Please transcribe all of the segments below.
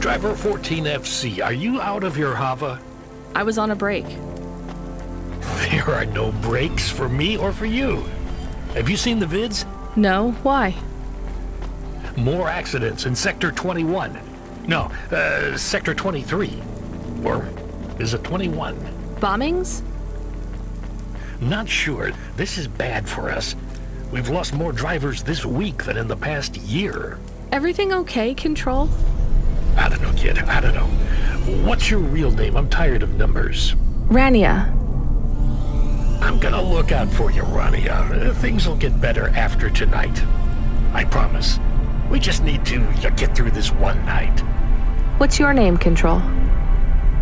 Driver 14FC, are you out of your Hava? I was on a break. There are no breaks for me or for you. Have you seen the vids? No, why? More accidents in Sector 21. No, Sector 23. Or is it 21? Bombings? Not sure. This is bad for us. We've lost more drivers this week than in the past year. Everything okay, Control? I don't know, kid. I don't know. What's your real name? I'm tired of numbers. Rania. I'm gonna look out for you, Rania. Things will get better after tonight. I promise. We just need to get through this one night. What's your name, Control?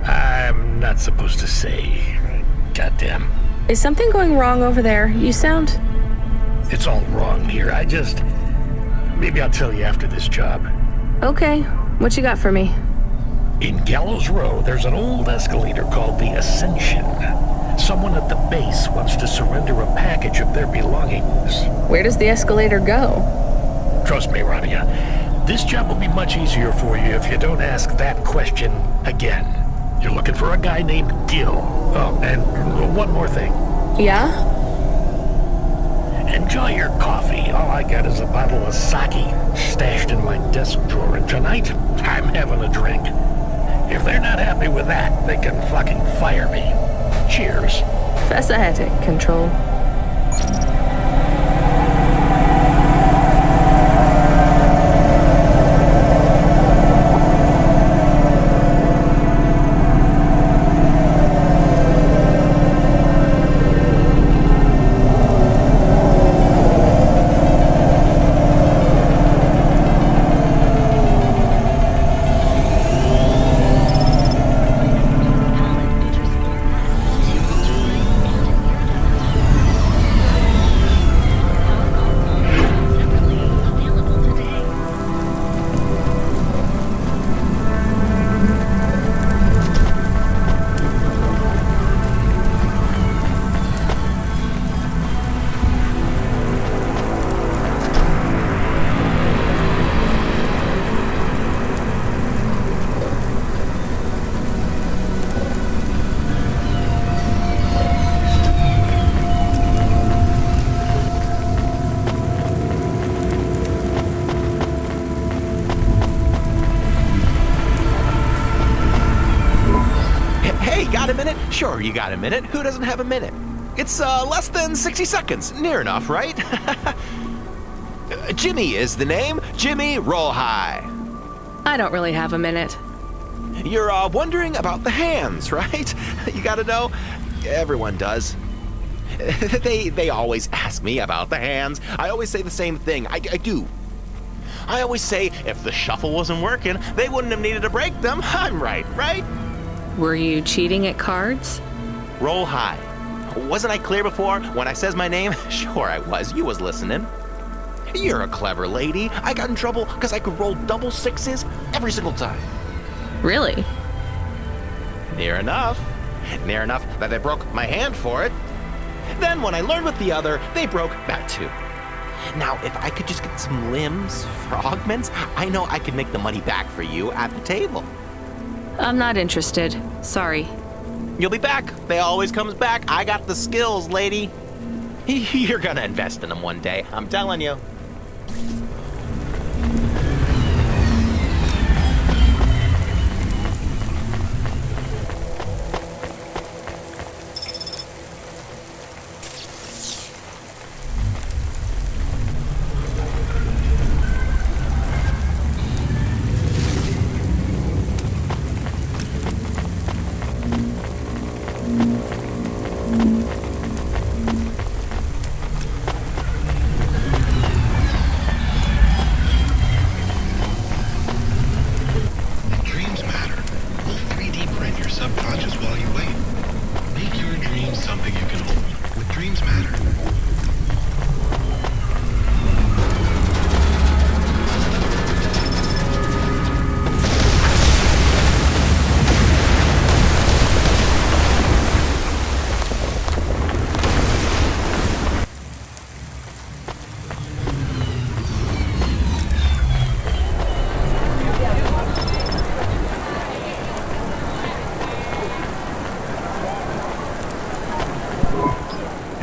I'm not supposed to say. Goddamn. Is something going wrong over there? You sound... It's all wrong here. Maybe I'll tell you after this job. Okay. What you got for me? In Gallows Row, there's an old escalator called the Ascension. Someone at the base wants to surrender a package of their belongings. Where does the escalator go? Trust me, Rania. This job will be much easier for you if you don't ask that question again. You're looking for a guy named Gil. Oh, and one more thing. Yeah? Enjoy your coffee. All I got is a bottle of sake stashed in my desk drawer, and tonight, I'm having a drink. If they're not happy with that, they can fucking fire me. Cheers. Fascinetic, Control. Got a minute? Sure, you got a minute. Who doesn't have a minute? It's less than 60 seconds. Near enough, right? Jimmy is the name. Jimmy, roll high. I don't really have a minute. You're wondering about the hands, right? You gotta know. Everyone does. They always ask me about the hands. I always say the same thing. I do. I always say if the shuffle wasn't working, they wouldn't have needed to break them. I'm right, right? Were you cheating at cards? Roll high. Wasn't I clear before when I says my name? Sure I was. You was listening. You're a clever lady. I got in trouble because I could roll double sixes every single time. Really? Near enough. Near enough that they broke my hand for it. Then when I learned with the other, they broke that too. Now, if I could just get some limbs for augments, I know I could make the money back for you at the table. I'm not interested. Sorry. You'll be back. They always comes back. I got the skills, lady. You're gonna invest in them one day, I'm telling you.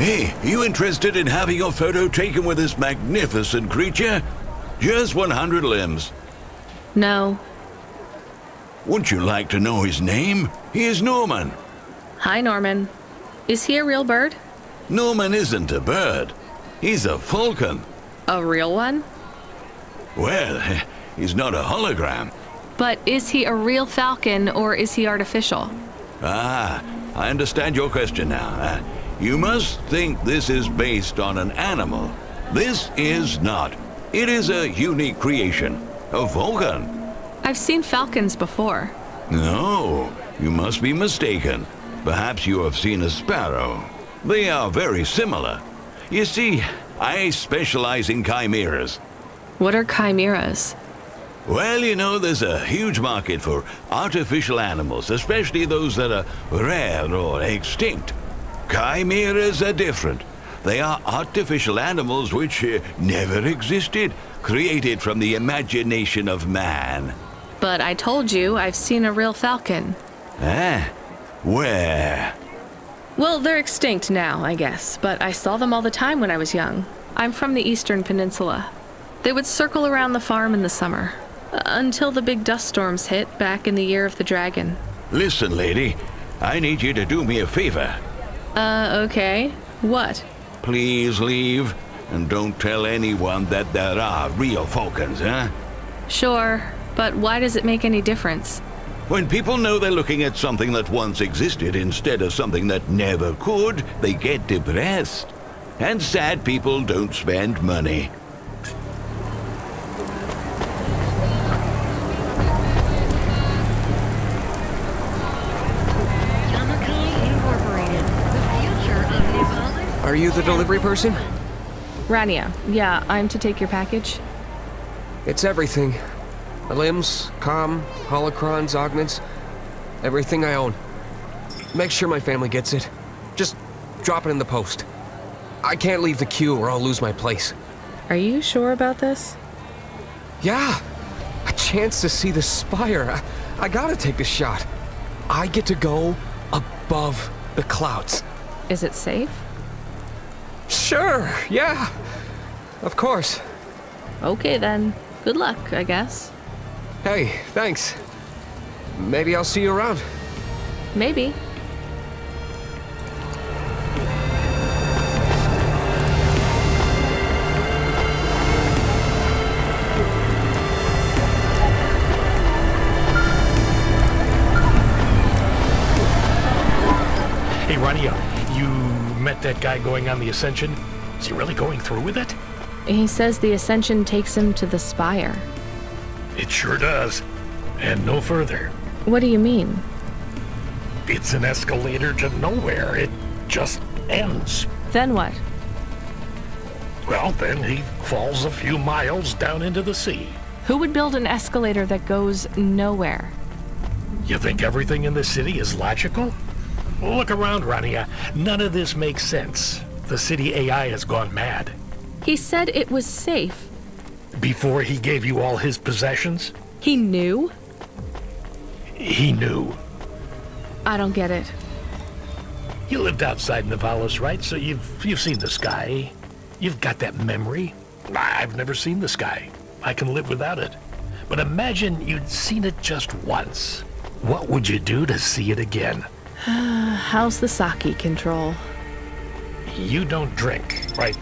Hey, you interested in having a photo taken with this magnificent creature? Just 100 limbs. No. Would you like to know his name? He is Norman. Hi, Norman. Is he a real bird? Norman isn't a bird. He's a falcon. A real one? Well, he's not a hologram. But is he a real falcon or is he artificial? Ah, I understand your question now. You must think this is based on an animal. This is not. It is a unique creation. A falcon. I've seen falcons before. No, you must be mistaken. Perhaps you have seen a sparrow. They are very similar. You see, I specialize in chimeras. What are chimeras? Well, you know, there's a huge market for artificial animals, especially those that are rare or extinct. Chimeras are different. They are artificial animals which never existed, created from the imagination of man. But I told you I've seen a real falcon. Eh? Where? Well, they're extinct now, I guess, but I saw them all the time when I was young. I'm from the Eastern Peninsula. They would circle around the farm in the summer, until the big dust storms hit back in the year of the dragon. Listen, lady, I need you to do me a favor. Okay. What? Please leave, and don't tell anyone that there are real falcons, huh? Sure, but why does it make any difference? When people know they're looking at something that once existed instead of something that never could, they get depressed. And sad people don't spend money. Are you the delivery person? Rania, yeah, I'm to take your package. It's everything. The limbs, holocrons, augments, everything I own. Make sure my family gets it. Just drop it in the post. I can't leave the queue or I'll lose my place. Are you sure about this? Yeah, a chance to see the spire. I gotta take the shot. I get to go above the clouds. Is it safe? Sure, yeah. Of course. Okay then. Good luck, I guess. Hey, thanks. Maybe I'll see you around. Maybe. Hey, Rania, you met that guy going on the Ascension? Is he really going through with it? He says the Ascension takes him to the spire. It sure does. And no further. What do you mean? It's an escalator to nowhere. It just ends. Then what? Well, then he falls a few miles down into the sea. Who would build an escalator that goes nowhere? You think everything in the city is logical? Look around, Rania. None of this makes sense. The city AI has gone mad. He said it was safe. Before he gave you all his possessions, He knew? he knew. I don't get it. You lived outside Nivalis, right? So you've seen the sky. You've got that memory. I've never seen the sky. I can live without it. But imagine you'd seen it just once. What would you do to see it again? How's the sake control? You don't drink, right?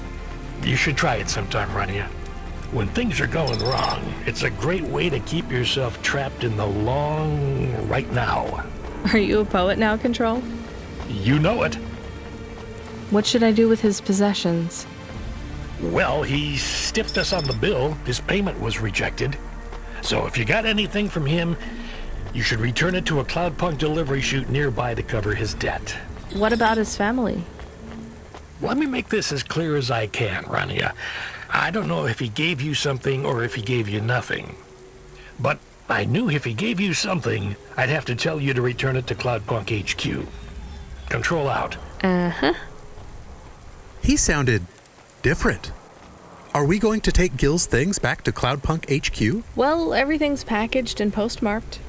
You should try it sometime, Rania. When things are going wrong, it's a great way to keep yourself trapped in the long right now. Are you a poet now, Control? You know it. What should I do with his possessions? Well, he stiffed us on the bill. His payment was rejected. So if you got anything from him, you should return it to a Cloudpunk delivery chute nearby to cover his debt. What about his family? Let me make this as clear as I can, Rania. I don't know if he gave you something or if he gave you nothing. But I knew if he gave you something, I'd have to tell you to return it to Cloudpunk HQ. Control out. Uh-huh. He sounded different. Are we going to take Gil's things back to Cloudpunk HQ? Well, everything's packaged and postmarked.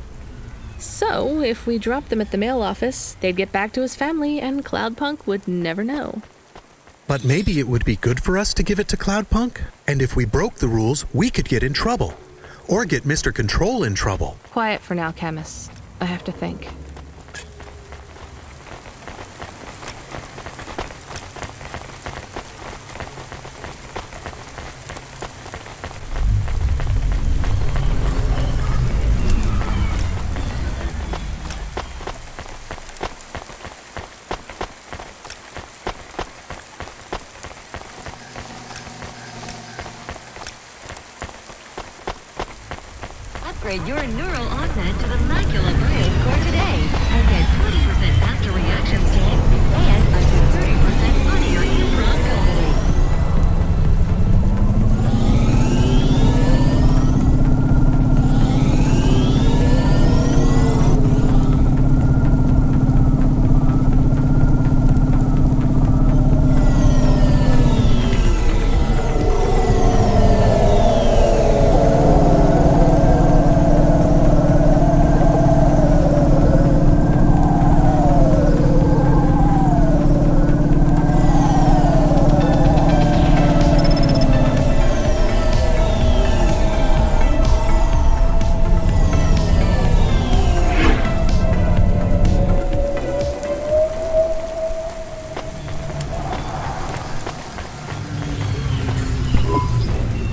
So, if we dropped them at the mail office, they'd get back to his family and Cloudpunk would never know. But maybe it would be good for us to give it to Cloudpunk? And if we broke the rules, we could get in trouble. Or get Mr. Control in trouble. Quiet for now, Chemist. I have to think. Upgrade your neural augment to the Macula Brain Core today and get 20% faster reaction time and up to 30% funnier improv comedy.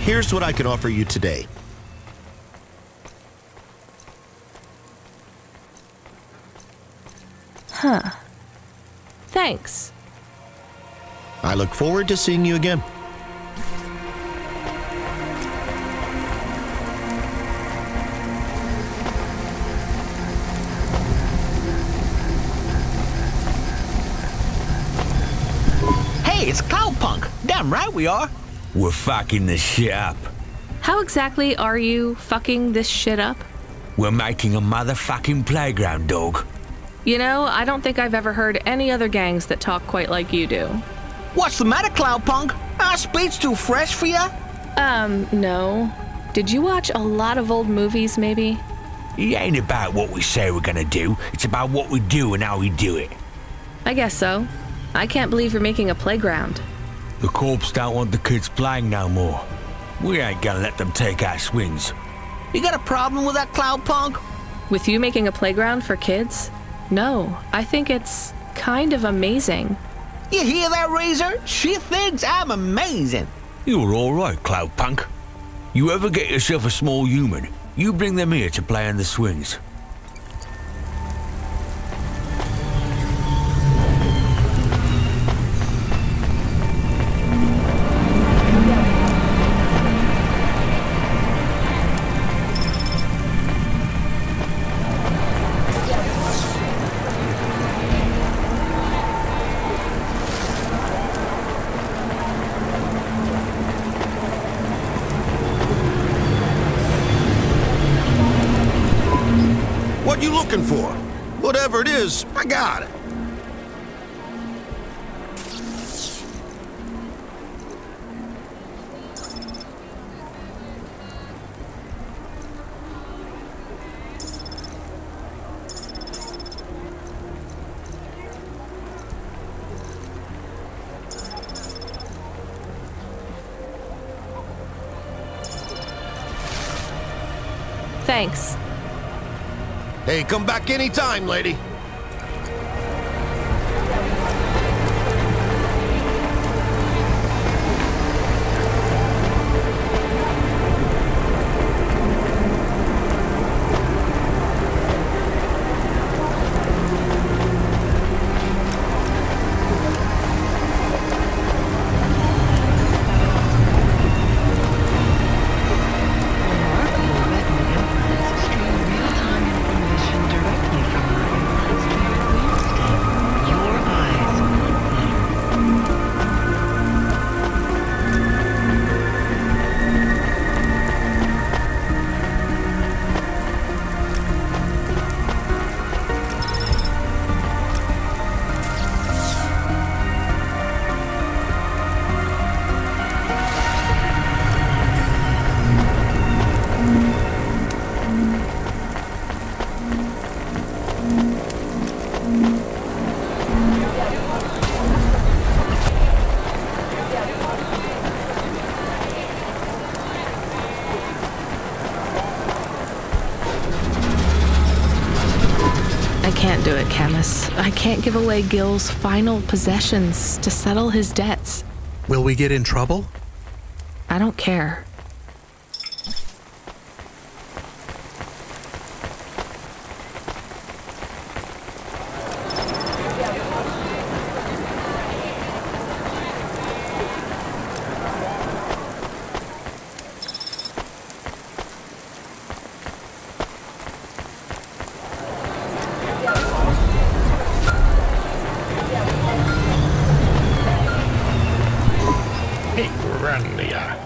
Here's what I can offer you today. Thanks. I look forward to seeing you again. Hey, it's Cloudpunk. Damn right we are. We're fucking this shit up. How exactly are you fucking this shit up? We're making a motherfucking playground, dog. You know, I don't think I've ever heard any other gangs that talk quite like you do. What's the matter, Cloudpunk? Our speech too fresh for ya? No. Did you watch a lot of old movies, maybe? It ain't about what we say we're gonna do. It's about what we do and how we do it. I guess so. I can't believe you're making a playground. The corps don't want the kids playing no more. We ain't gonna let them take our swings. You got a problem with that, Cloudpunk? With you making a playground for kids? No, I think it's kind of amazing. You hear that, Razor? She thinks I'm amazing. You're alright, Cloudpunk. You ever get yourself a small human, you bring them here to play on the swings. What you looking for? Whatever it is, I got it. Thanks. Hey, come back anytime, lady. Remarkable retina implants stream real-time information directly from our can't do it, Camus. I can't give away Gil's final possessions to settle his debts. Will we get in trouble? I don't care. Hey, Rania.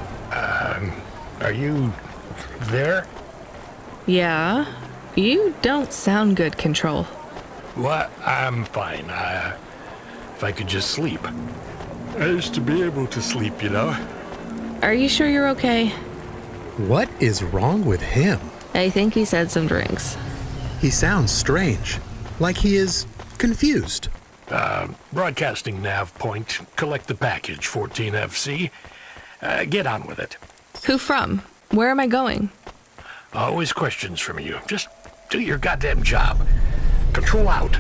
Are you there? Yeah? You don't sound good, Control. What? I'm fine. If I could just sleep. I used to be able to sleep, you know? Are you sure you're okay? What is wrong with him? I think he said some drinks. He sounds strange, like he is confused. Broadcasting nav point. Collect the package, 14FC. Get on with it. Who from? Where am I going? Always questions from you. Just do your goddamn job. Control out.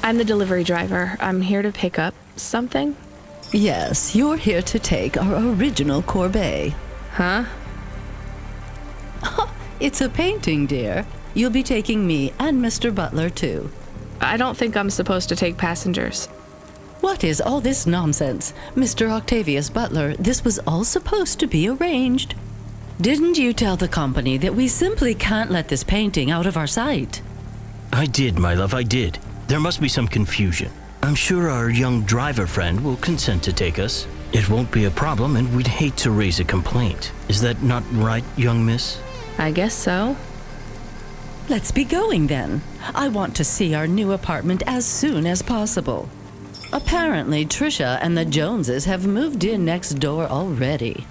I'm the delivery driver. I'm here to pick up something. Yes, you're here to take our original corbeille. Huh? It's a painting, dear. You'll be taking me and Mr. Butler, too. I don't think I'm supposed to take passengers. What is all this nonsense? Mr. Octavius Butler, this was all supposed to be arranged. Didn't you tell the company that we simply can't let this painting out of our sight? I did, my love, I did. There must be some confusion. I'm sure our young driver friend will consent to take us. It won't be a problem, and we'd hate to raise a complaint. Is that not right, young miss? I guess so. Let's be going then. I want to see our new apartment as soon as possible. Apparently, Trisha and the Joneses have moved in next door already.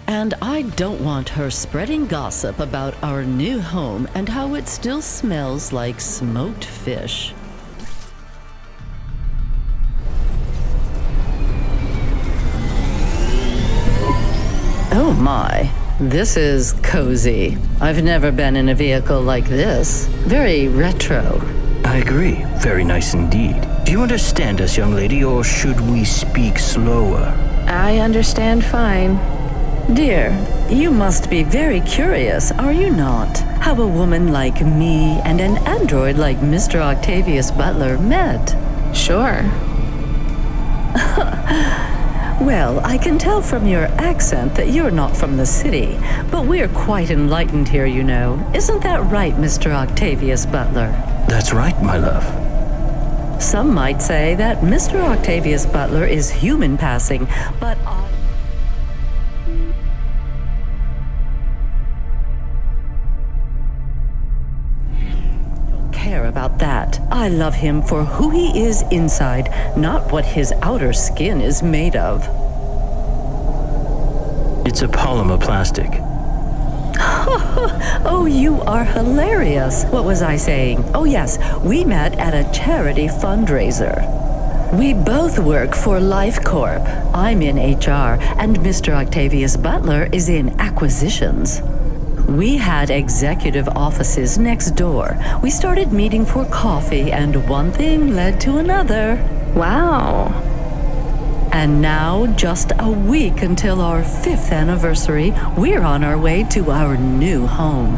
And I don't want her spreading gossip about our new home and how it still smells like smoked fish. Oh my, this is cozy. I've never been in a vehicle like this. Very retro. I agree. Very nice indeed. Do you understand us, young lady, or should we speak slower? I understand fine. Dear, you must be very curious, are you not? How a woman like me and an android like Mr. Octavius Butler met. Sure. Well, I can tell from your accent that you're not from the city, but we're quite enlightened here, you know. Isn't that right, Mr. Octavius Butler? That's right, my love. Some might say that Mr. Octavius Butler is human passing, but I don't care about that. I love him for who he is inside, not what his outer skin is made of. It's a polymer plastic. Oh, you are hilarious. What was I saying? Oh, yes, we met at a charity fundraiser. We both work for Life Corp. I'm in HR, and Mr. Octavius Butler is in acquisitions. We had executive offices next door. We started meeting for coffee, and one thing led to another. Wow. And now, just a week until our 5th anniversary, we're on our way to our new home.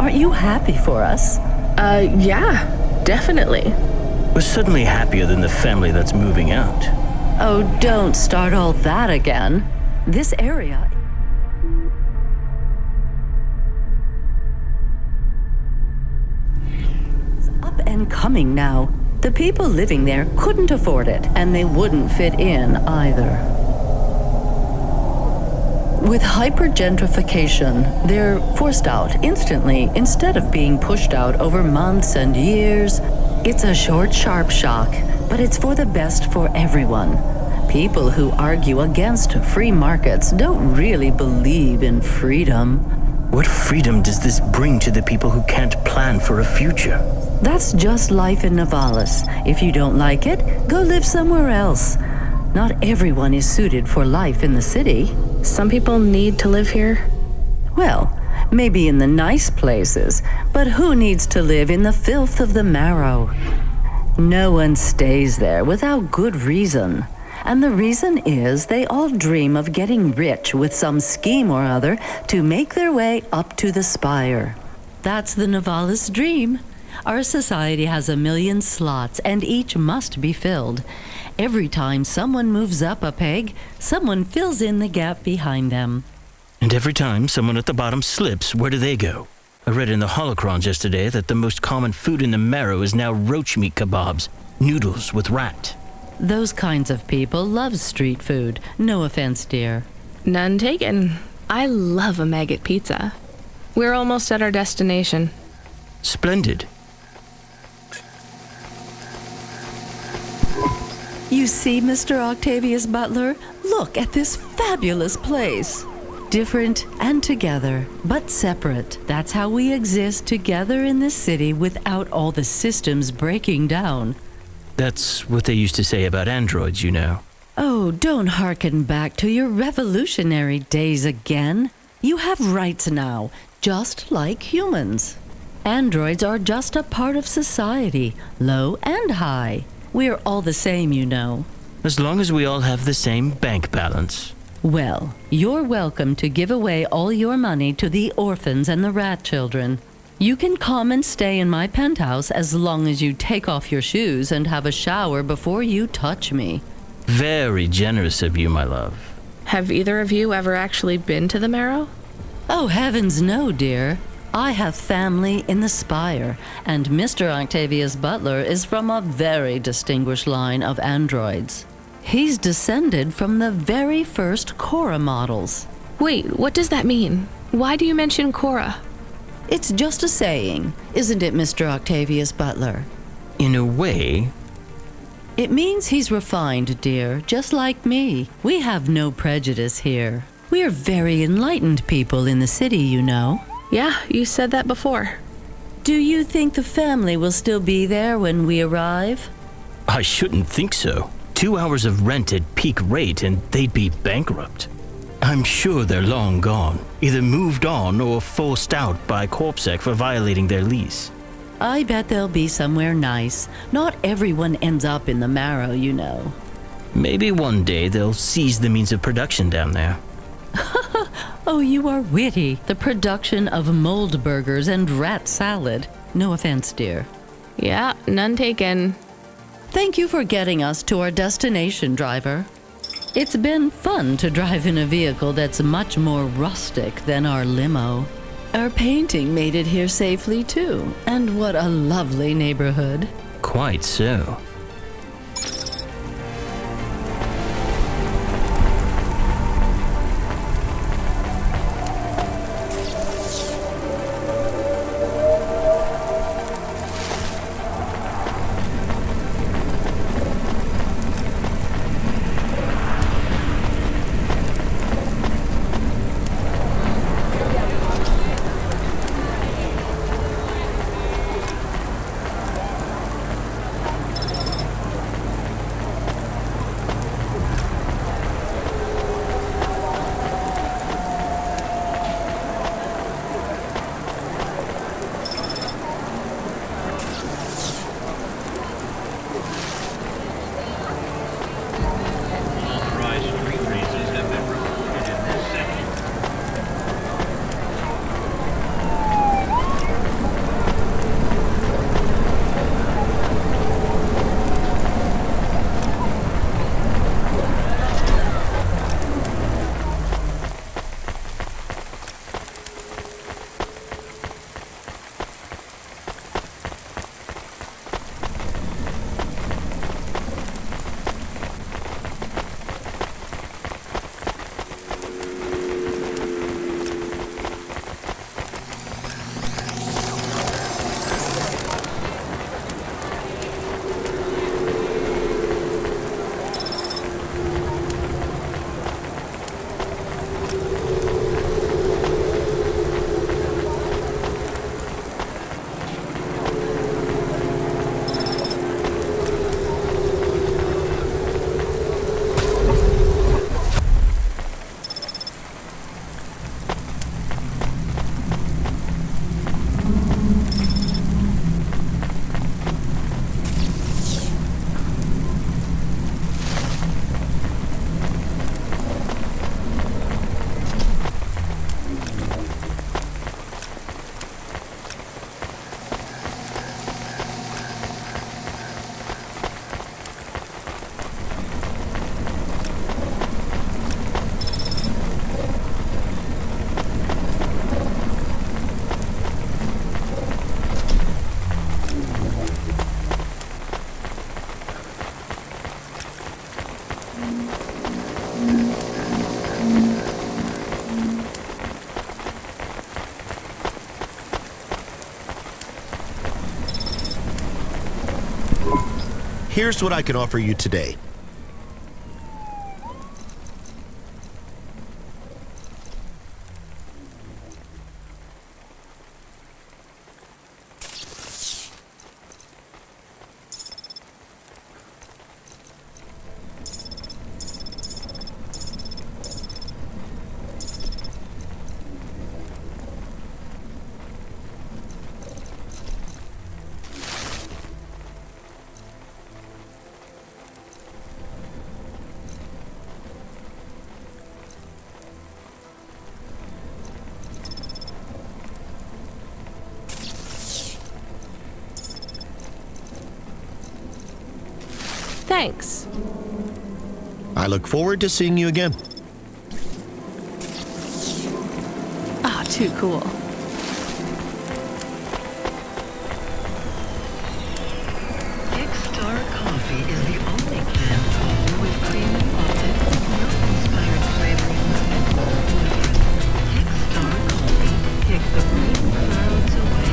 Aren't you happy for us? Yeah, definitely. We're suddenly happier than the family that's moving out. Oh, don't start all that again. This area is up and coming now. The people living there couldn't afford it, and they wouldn't fit in either. With hypergentrification, they're forced out instantly instead of being pushed out over months and years. It's a short, sharp shock, but it's for the best for everyone. People who argue against free markets don't really believe in freedom. What freedom does this bring to the people who can't plan for a future? That's just life in Novalis. If you don't like it, go live somewhere else. Not everyone is suited for life in the city. Some people need to live here. Well, maybe in the nice places, but who needs to live in the filth of the marrow? No one stays there without good reason. And the reason is they all dream of getting rich with some scheme or other to make their way up to the spire. That's the Novalis dream. Our society has 1 million slots, and each must be filled. Every time someone moves up a peg, someone fills in the gap behind them. And every time someone at the bottom slips, where do they go? I read in the holocrons yesterday that the most common food in the marrow is now roach meat kebabs, noodles with rat. Those kinds of people love street food. No offense, dear. None taken. I love a maggot pizza. We're almost at our destination. Splendid. You see, Mr. Octavius Butler? Look at this fabulous place. Different and together, but separate. That's how we exist together in this city without all the systems breaking down. That's what they used to say about androids, you know. Oh, don't hearken back to your revolutionary days again. You have rights now, just like humans. Androids are just a part of society, low and high. We're all the same, you know. As long as we all have the same bank balance. Well, you're welcome to give away all your money to the orphans and the rat children. You can come and stay in my penthouse as long as you take off your shoes and have a shower before you touch me. Very generous of you, my love. Have either of you ever actually been to the Marrow? Oh, heavens no, dear. I have family in the Spire, and Mr. Octavius Butler is from a very distinguished line of androids. He's descended from the very first Cora models. Wait, what does that mean? Why do you mention Cora? It's just a saying, isn't it, Mr. Octavius Butler? In a way. It means he's refined, dear, just like me. We have no prejudice here. We're very enlightened people in the city, you know. Yeah, you said that before. Do you think the family will still be there when we arrive? I shouldn't think so. 2 hours of rent at peak rate and they'd be bankrupt. I'm sure they're long gone, either moved on or forced out by Corpsec for violating their lease. I bet they'll be somewhere nice. Not everyone ends up in the Marrow, you know. Maybe one day they'll seize the means of production down there. Oh, you are witty. The production of mold burgers and rat salad. No offense, dear. Yeah, none taken. Thank you for getting us to our destination, driver. It's been fun to drive in a vehicle that's much more rustic than our limo. Our painting made it here safely, too. And what a lovely neighborhood. Quite so. Here's what I can offer you today. Thanks. I look forward to seeing you again. Ah, too cool. Kickstar Coffee is the only canned coffee with creamy, authentic, milk-inspired flavoring lemon. Kickstar Coffee, kick the green clouds away.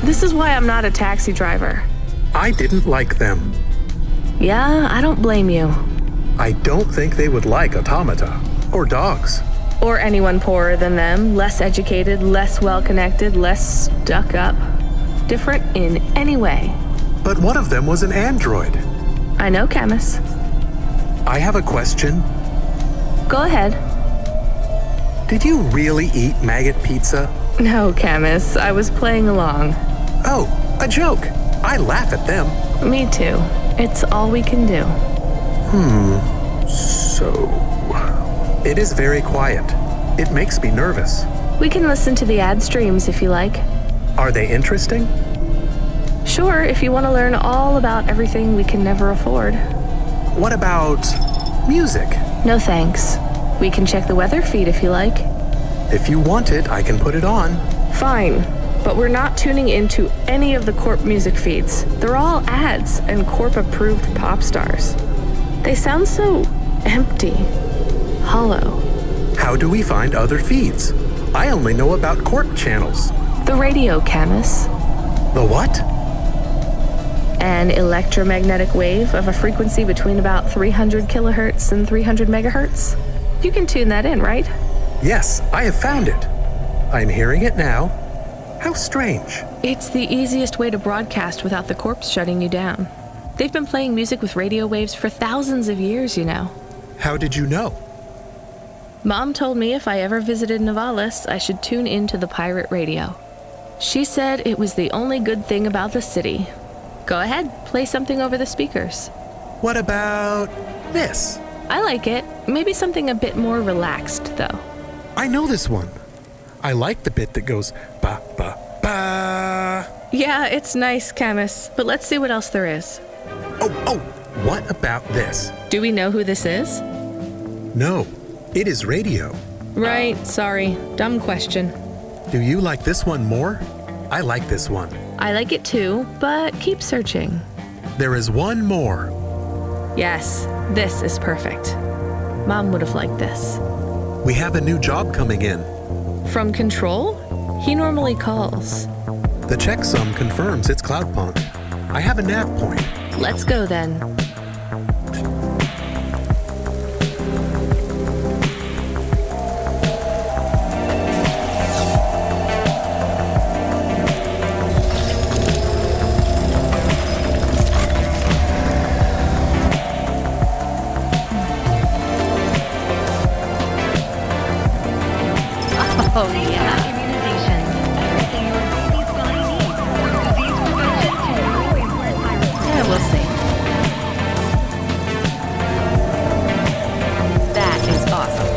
This is why I'm not a taxi driver. I didn't like them. Yeah, I don't blame you. I don't think they would like automata or dogs. Or anyone poorer than them, less educated, less well-connected, less stuck up. Different in any way. But one of them was an android. I know, Camus. I have a question. Go ahead. Did you really eat maggot pizza? No, Camus. I was playing along. Oh, a joke. I laugh at them. Me too. It's all we can do. So... It is very quiet. It makes me nervous. We can listen to the ad streams if you like. Are they interesting? Sure, if you want to learn all about everything we can never afford. What about music? No thanks. We can check the weather feed if you like. If you want it, I can put it on. Fine, but we're not tuning into any of the Corp music feeds. They're all ads and Corp-approved pop stars. They sound so empty, hollow. How do we find other feeds? I only know about Corp channels. The radio, Camus. The what? An electromagnetic wave of a frequency between about 300 kilohertz and 300 megahertz. You can tune that in, right? Yes, I have found it. I'm hearing it now. How strange. It's the easiest way to broadcast without the corpse shutting you down. They've been playing music with radio waves for thousands of years, you know. How did you know? Mom told me if I ever visited Novalis, I should tune into the pirate radio. She said it was the only good thing about the city. Go ahead, play something over the speakers. What about this? I like it. Maybe something a bit more relaxed, though. I know this one. I like the bit that goes ba ba ba. Yeah, it's nice, Camus, but let's see what else there is. Oh, what about this? Do we know who this is? No, it is radio. Right, sorry. Dumb question. Do you like this one more? I like this one. I like it too, but keep searching. There is one more. Yes, this is perfect. Mom would have liked this. We have a new job coming in. From Control? He normally calls. The checksum confirms it's Cloudpunk. I have a nav point. Let's go then. Oh, yeah. Immunization. Everything your baby's body needs. From disease prevention to neuroimplant virus. Yeah, we'll see. That is awesome.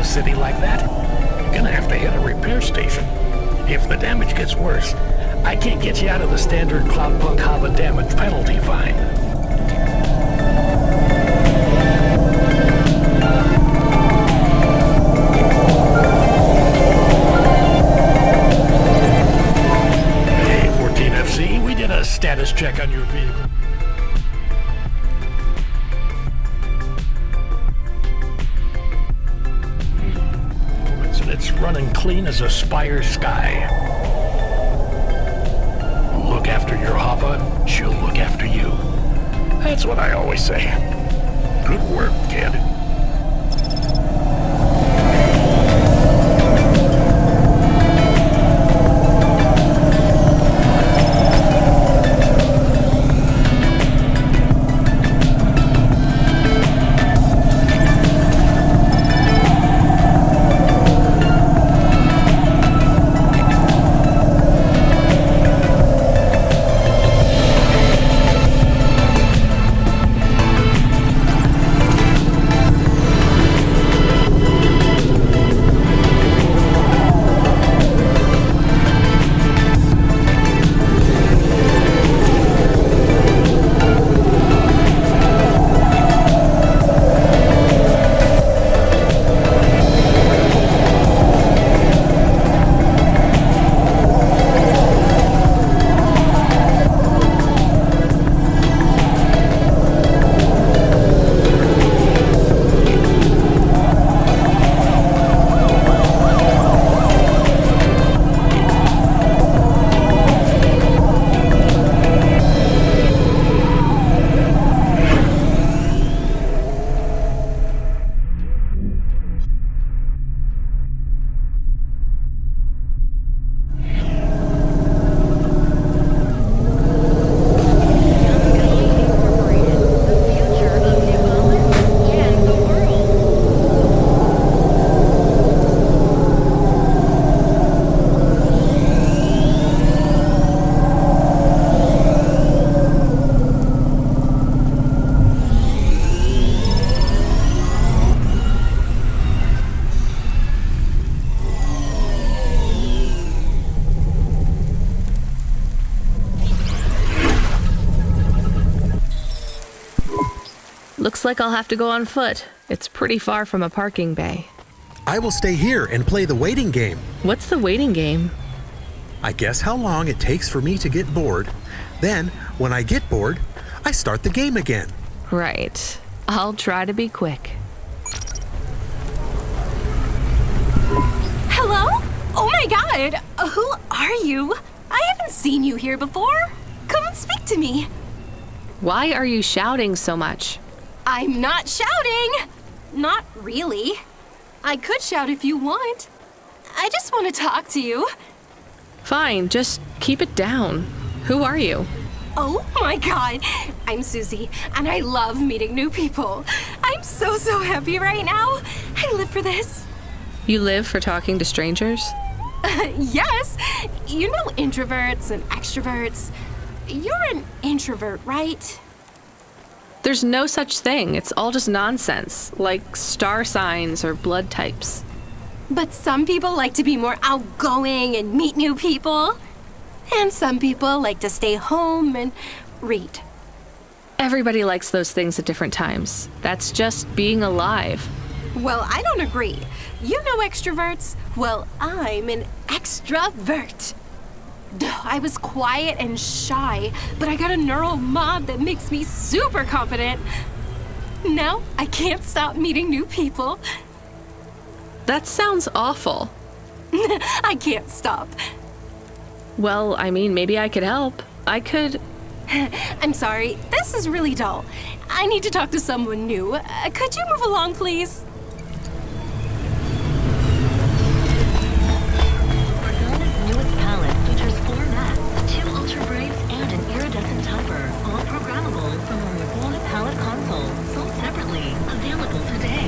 City like that, you're gonna have to hit a repair station. If the damage gets worse, I can't get you out of the standard Cloudpunk Hava damage penalty fine. Hey, 14FC, we did a status check on your vehicle. It's running clean as a Spire sky. Look after your hover, she'll look after you. That's what I always say. Good work, kid. Looks like I'll have to go on foot. It's pretty far from a parking bay. I will stay here and play the waiting game. What's the waiting game? I guess how long it takes for me to get bored. Then, when I get bored, I start the game again. Right. I'll try to be quick. Hello? Oh my god! Who are you? I haven't seen you here before. Come and speak to me. Why are you shouting so much? I'm not shouting! Not really. I could shout if you want. I just want to talk to you. Fine, just keep it down. Who are you? Oh my god! I'm Susie, and I love meeting new people. I'm so happy right now. I live for this. You live for talking to strangers? Yes! You know introverts and extroverts. You're an introvert, right? There's no such thing. It's all just nonsense, like star signs or blood types. But some people like to be more outgoing and meet new people. And some people like to stay home and read. Everybody likes those things at different times. That's just being alive. Well, I don't agree. You know extroverts? Well, I'm an extrovert. I was quiet and shy, but I got a neural mod that makes me super confident. Now, I can't stop meeting new people. That sounds awful. I can't stop. Well, I mean, maybe I could help. I could... I'm sorry, this is really dull. I need to talk to someone new. Could you move along, please? Organa's newest palette features 4 mattes, 2 ultra brights, and an iridescent topper, all programmable from our Organa palette console, sold separately, available today.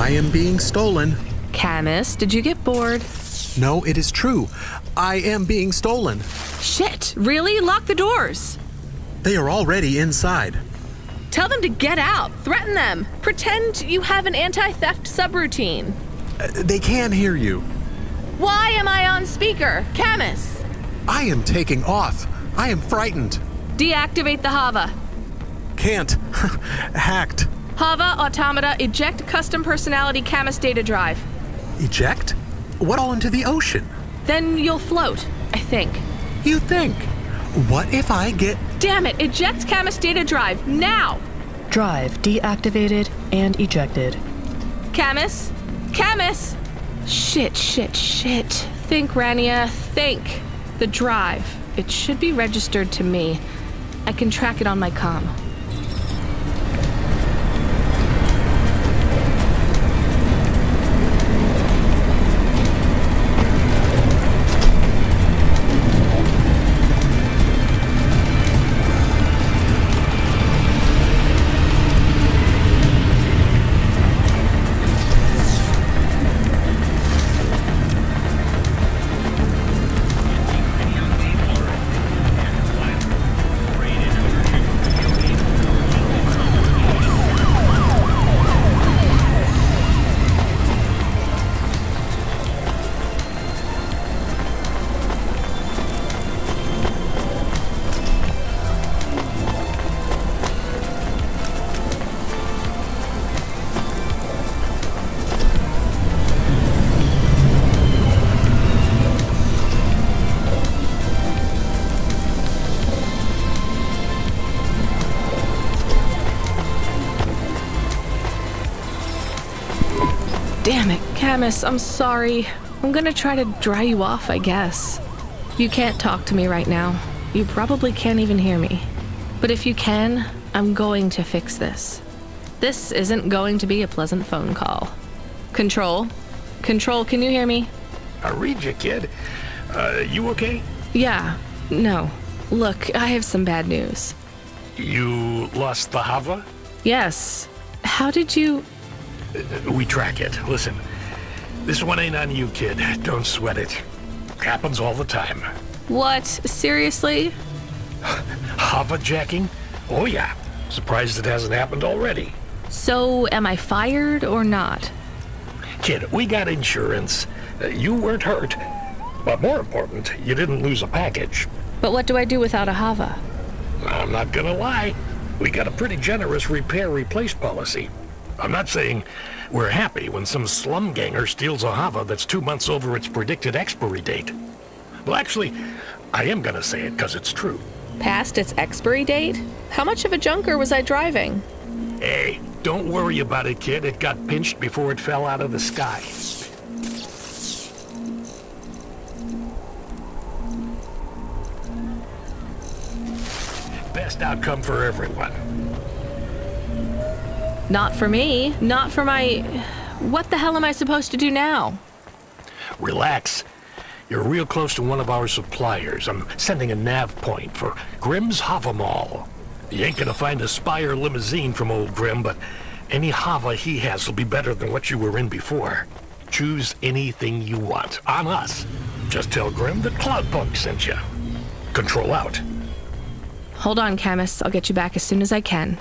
I am being stolen. Camus, did you get bored? No, it is true. I am being stolen. Shit, really? Lock the doors. They are already inside. Tell them to get out. Threaten them. Pretend you have an anti-theft subroutine. They can hear you. Why am I on speaker? Camus! I am taking off. I am frightened. Deactivate the Hava. Can't. Hacked. Hava, automata, eject custom personality Camus data drive. Eject? What all into the ocean? Then you'll float, I think. You think? What if I get... Damn it, eject Camus data drive, now! Drive deactivated and ejected. Camus? Camus! Shit. Think, Rania, think. The drive. It should be registered to me. I can track it on my comm. Damn it, Camus, I'm sorry. I'm gonna try to dry you off, I guess. You can't talk to me right now. You probably can't even hear me. But if you can, I'm going to fix this. This isn't going to be a pleasant phone call. Control? Control, can you hear me? I read you, kid. You okay? Yeah. No. Look, I have some bad news. You lost the Hava? Yes. How did you... We track it. Listen, this one ain't on you, kid. Don't sweat it. Happens all the time. What? Seriously? Hava jacking? Oh yeah. Surprised it hasn't happened already. So, am I fired or not? Kid, we got insurance. You weren't hurt. But more important, you didn't lose a package. But what do I do without a Hava? I'm not gonna lie. We got a pretty generous repair-replace policy. I'm not saying we're happy when some slum ganger steals a Hava that's 2 months over its predicted expiry date. Well, actually, I am gonna say it because it's true. Past its expiry date? How much of a junker was I driving? Hey, don't worry about it, kid. It got pinched before it fell out of the sky. Best outcome for everyone. Not for me. Not for my... What the hell am I supposed to do now? Relax. You're real close to one of our suppliers. I'm sending a nav point for Grimm's Hava Mall. You ain't gonna find a Spire limousine from old Grimm, but any Hava he has will be better than what you were in before. Choose anything you want. On us. Just tell Grimm that Cloudpunk sent you. Control out. Hold on, Camus. I'll get you back as soon as I can.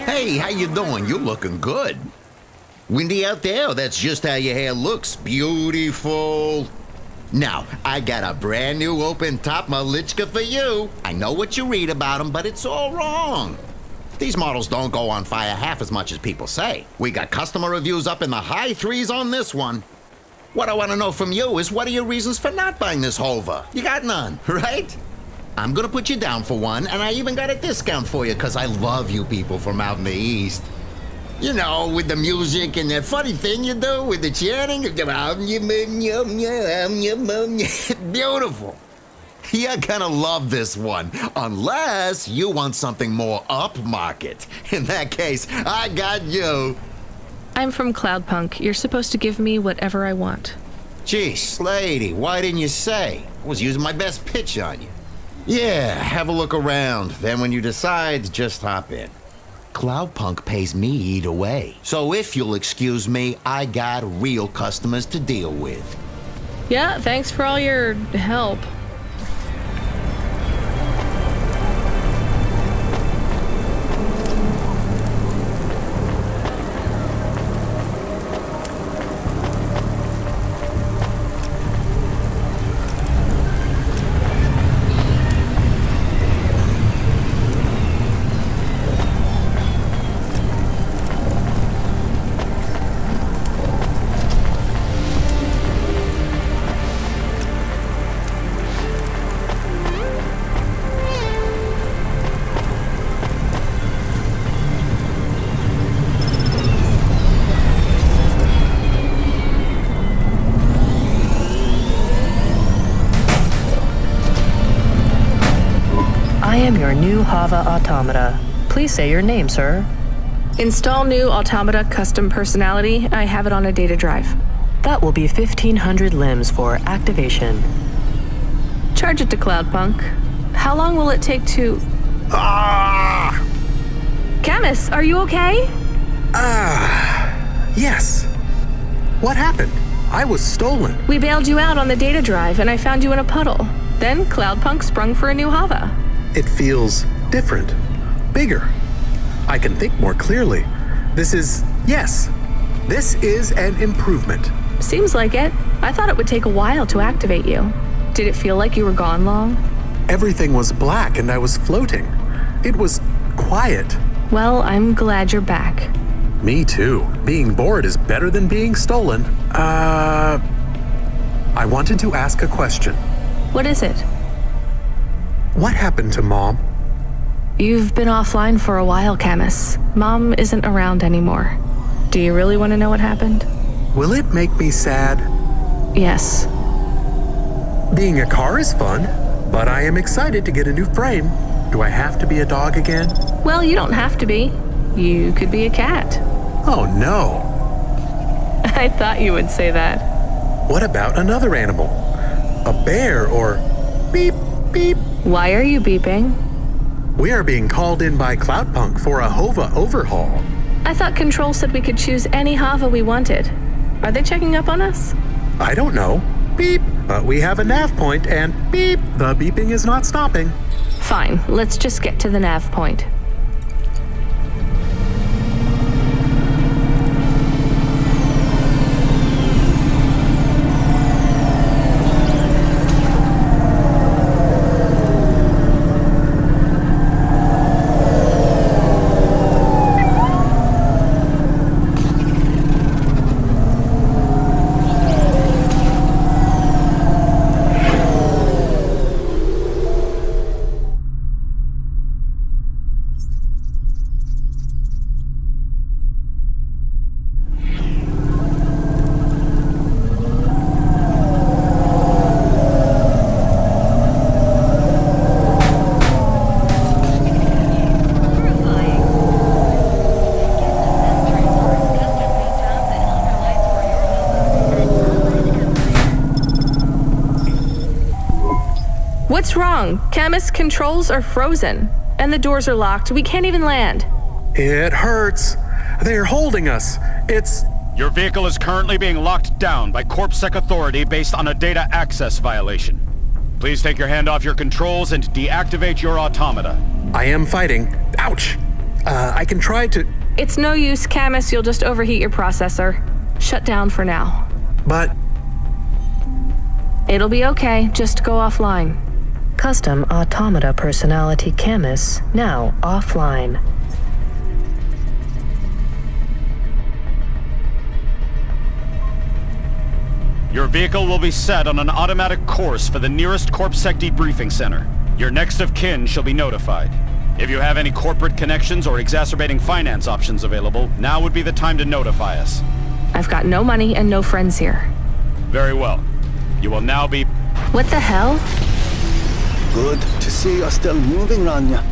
Hey, how you doing? You're looking good. Windy out there? That's just how your hair looks. Beautiful. Now, I got a brand new open-top Malichka for you. I know what you read about them, but it's all wrong. These models don't go on fire half as much as people say. We got customer reviews up in the high threes on this one. What I want to know from you is what are your reasons for not buying this Hova? You got none, right? I'm gonna put you down for one, and I even got a discount for you because I love you people from out in the East. You know, with the music and that funny thing you do with the chanting. Beautiful. You're gonna love this one, unless you want something more upmarket. In that case, I got you. I'm from Cloudpunk. You're supposed to give me whatever I want. Jeez, lady, why didn't you say? I was using my best pitch on you. Yeah, have a look around. Then when you decide, just hop in. Cloudpunk pays me either way. So if you'll excuse me, I got real customers to deal with. Yeah, thanks for all your help. I am your new Hava automata. Please say your name, sir. Install new automata custom personality. I have it on a data drive. That will be 1,500 limbs for activation. Charge it to Cloudpunk. How long will it take to... Camus, are you okay? Yes. What happened? I was stolen. We bailed you out on the data drive and I found you in a puddle. Then Cloudpunk sprung for a new Hava. It feels different, bigger. I can think more clearly. This is an improvement. Seems like it. I thought it would take a while to activate you. Did it feel like you were gone long? Everything was black and I was floating. It was quiet. Well, I'm glad you're back. Me too. Being bored is better than being stolen. I wanted to ask a question. What is it? What happened to Mom? You've been offline for a while, Camus. Mom isn't around anymore. Do you really want to know what happened? Will it make me sad? Yes. Being a car is fun, but I am excited to get a new frame. Do I have to be a dog again? Well, you don't have to be. You could be a cat. Oh no. I thought you would say that. What about another animal? A bear or beep, beep? Why are you beeping? We are being called in by Cloudpunk for a Hova overhaul. I thought Control said we could choose any Hava we wanted. Are they checking up on us? I don't know. Beep. But we have a nav point and beep. The beeping is not stopping. Fine. Let's just get to the nav point. What's wrong? Camus, controls are frozen. And the doors are locked. We can't even land. It hurts. They're holding us. Your vehicle is currently being locked down by CorpSec authority based on a data access violation. Please take your hand off your controls and deactivate your automata. I am fighting. Ouch. I can try to... It's no use, Camus. You'll just overheat your processor. Shut down for now. But... It'll be okay. Just go offline. Custom automata personality Camus now offline. Your vehicle will be set on an automatic course for the nearest CorpSec debriefing center. Your next of kin shall be notified. If you have any corporate connections or exacerbating finance options available, now would be the time to notify us. I've got no money and no friends here. Very well. You will now be... What the hell? Good to see you're still moving, Rania.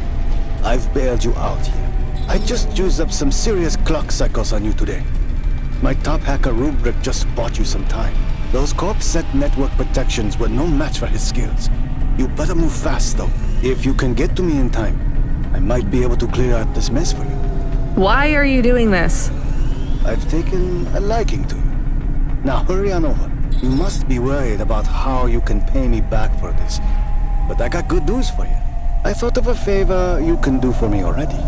I've bailed you out here. I just used up some serious clock cycles on you today. My top hacker Rubric just bought you some time. Those CorpSec network protections were no match for his skills. You better move fast, though. If you can get to me in time, I might be able to clear out this mess for you. Why are you doing this? I've taken a liking to you. Now hurry on over. You must be worried about how you can pay me back for this. But I got good news for you. I thought of a favor you can do for me already.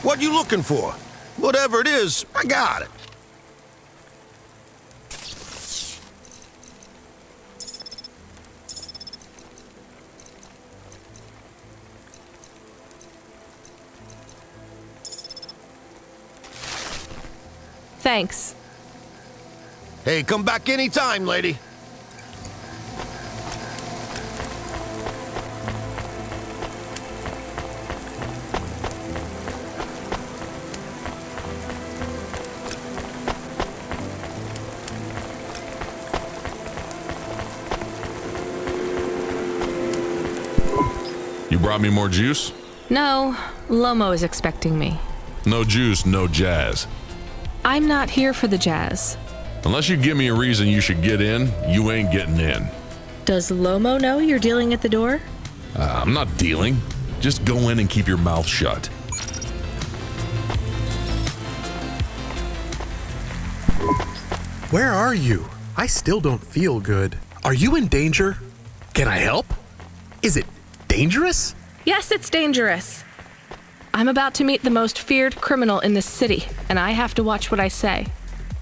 What you looking for? Whatever it is, I got it. Thanks. Hey, come back anytime, lady. You brought me more juice? No, Lomo is expecting me. No juice, no jazz. I'm not here for the jazz. Unless you give me a reason you should get in, you ain't getting in. Does Lomo know you're dealing at the door? I'm not dealing. Just go in and keep your mouth shut. Where are you? I still don't feel good. Are you in danger? Can I help? Is it dangerous? Yes, it's dangerous. I'm about to meet the most feared criminal in this city, and I have to watch what I say.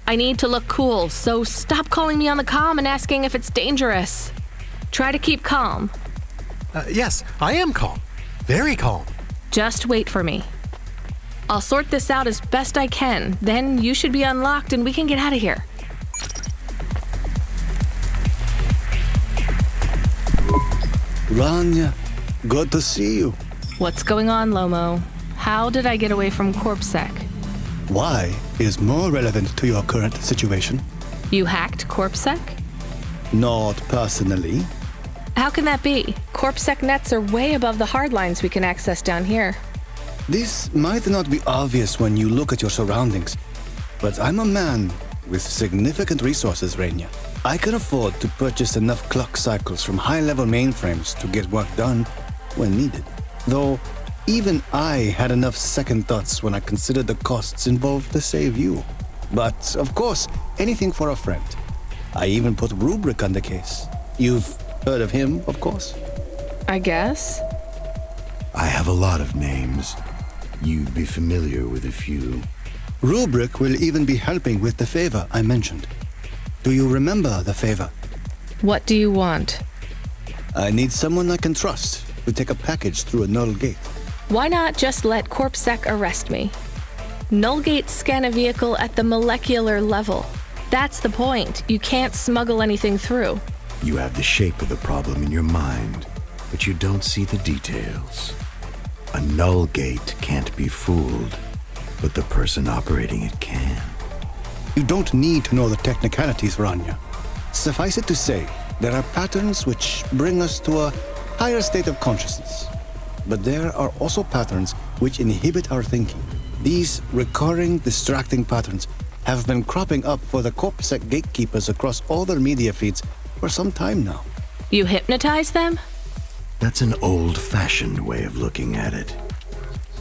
I need to look cool, so stop calling me on the comm and asking if it's dangerous. Try to keep calm. Yes, I am calm. Very calm. Just wait for me. I'll sort this out as best I can, then you should be unlocked and we can get out of here. Rania, good to see you. What's going on, Lomo? How did I get away from CorpSec? Why is more relevant to your current situation. You hacked CorpSec? Not personally. How can that be? CorpSec nets are way above the hardlines we can access down here. This might not be obvious when you look at your surroundings, but I'm a man with significant resources, Rania. I can afford to purchase enough clock cycles from high-level mainframes to get work done when needed. Though, even I had enough second thoughts when I considered the costs involved to save you. But, of course, anything for a friend. I even put Rubric on the case. You've heard of him, of course. I guess. I have a lot of names. You'd be familiar with a few. Rubric will even be helping with the favor I mentioned. Do you remember the favor? What do you want? I need someone I can trust to take a package through a null gate. Why not just let CorpSec arrest me? Null gates scan a vehicle at the molecular level. That's the point. You can't smuggle anything through. You have the shape of the problem in your mind, but you don't see the details. A null gate can't be fooled, but the person operating it can. You don't need to know the technicalities, Rania. Suffice it to say, there are patterns which bring us to a higher state of consciousness. But there are also patterns which inhibit our thinking. These recurring, distracting patterns have been cropping up for the CorpSec gatekeepers across all their media feeds for some time now. You hypnotize them? That's an old-fashioned way of looking at it.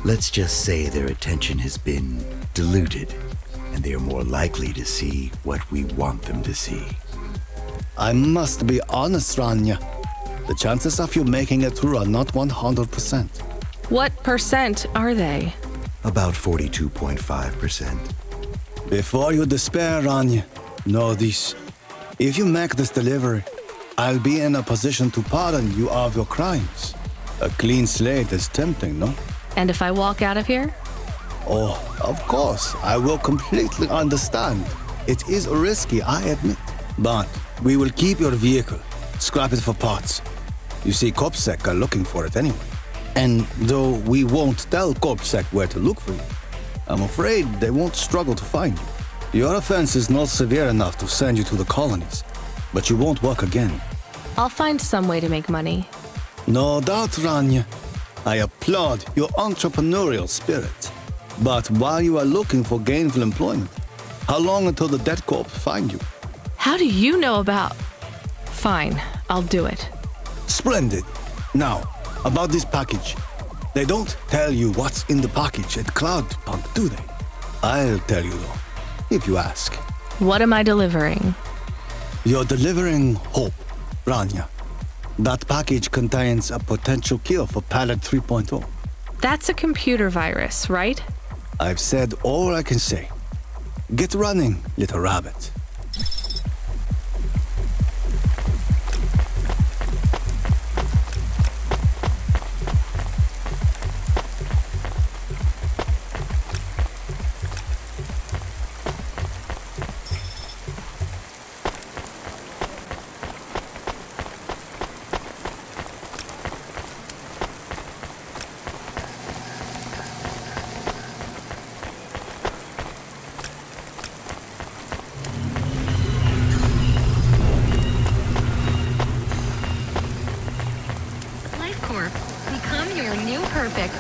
Let's just say their attention has been diluted, and they are more likely to see what we want them to see. I must be honest, Rania. The chances of you making it through are not 100%. What percent are they? About 42.5%. Before you despair, Rania, know this. If you make this delivery, I'll be in a position to pardon you of your crimes. A clean slate is tempting, no? And if I walk out of here? Oh, of course, I will completely understand. It is risky, I admit. But we will keep your vehicle, scrap it for parts. You see, CorpSec are looking for it anyway. And though we won't tell CorpSec where to look for you, I'm afraid they won't struggle to find you. Your offense is not severe enough to send you to the colonies, but you won't work again. I'll find some way to make money. No doubt, Rania. I applaud your entrepreneurial spirit. But while you are looking for gainful employment, how long until the dead corp find you? How do you know about... Fine, I'll do it. Splendid. Now, about this package. They don't tell you what's in the package at Cloudpunk, do they? I'll tell you though, if you ask. What am I delivering? You're delivering hope, Rania. That package contains a potential cure for Pallet 3.0. That's a computer virus, right? I've said all I can say. Get running, little rabbit. Become your new perfect.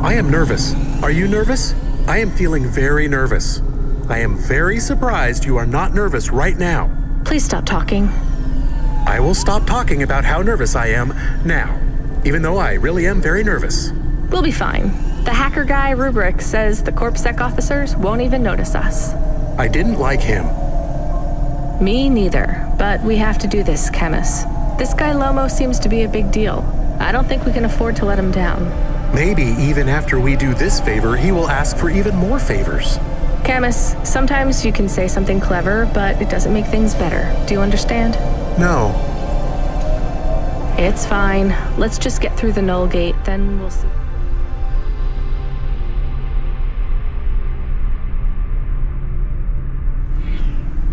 I am nervous. Are you nervous? I am feeling very nervous. I am very surprised you are not nervous right now. Please stop talking. I will stop talking about how nervous I am now, even though I really am very nervous. We'll be fine. The hacker guy, Rubric, says the CorpSec officers won't even notice us. I didn't like him. Me neither, but we have to do this, Chemis. This guy Lomo seems to be a big deal. I don't think we can afford to let him down. Maybe even after we do this favor, he will ask for even more favors. Camus, sometimes you can say something clever, but it doesn't make things better. Do you understand? No. It's fine. Let's just get through the null gate, then we'll see.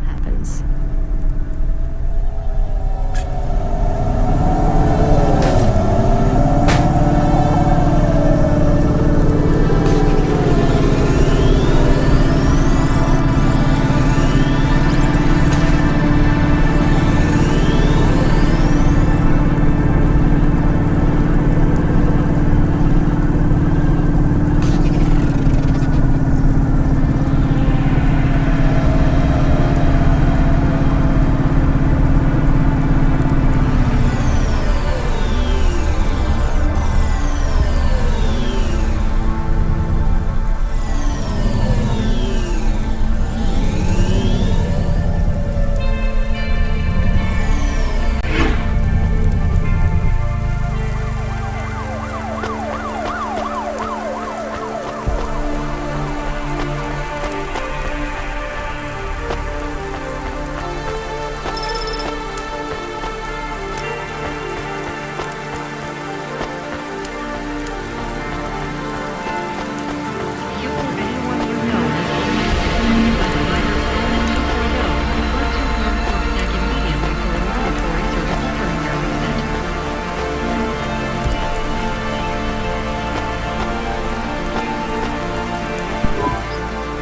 Happens.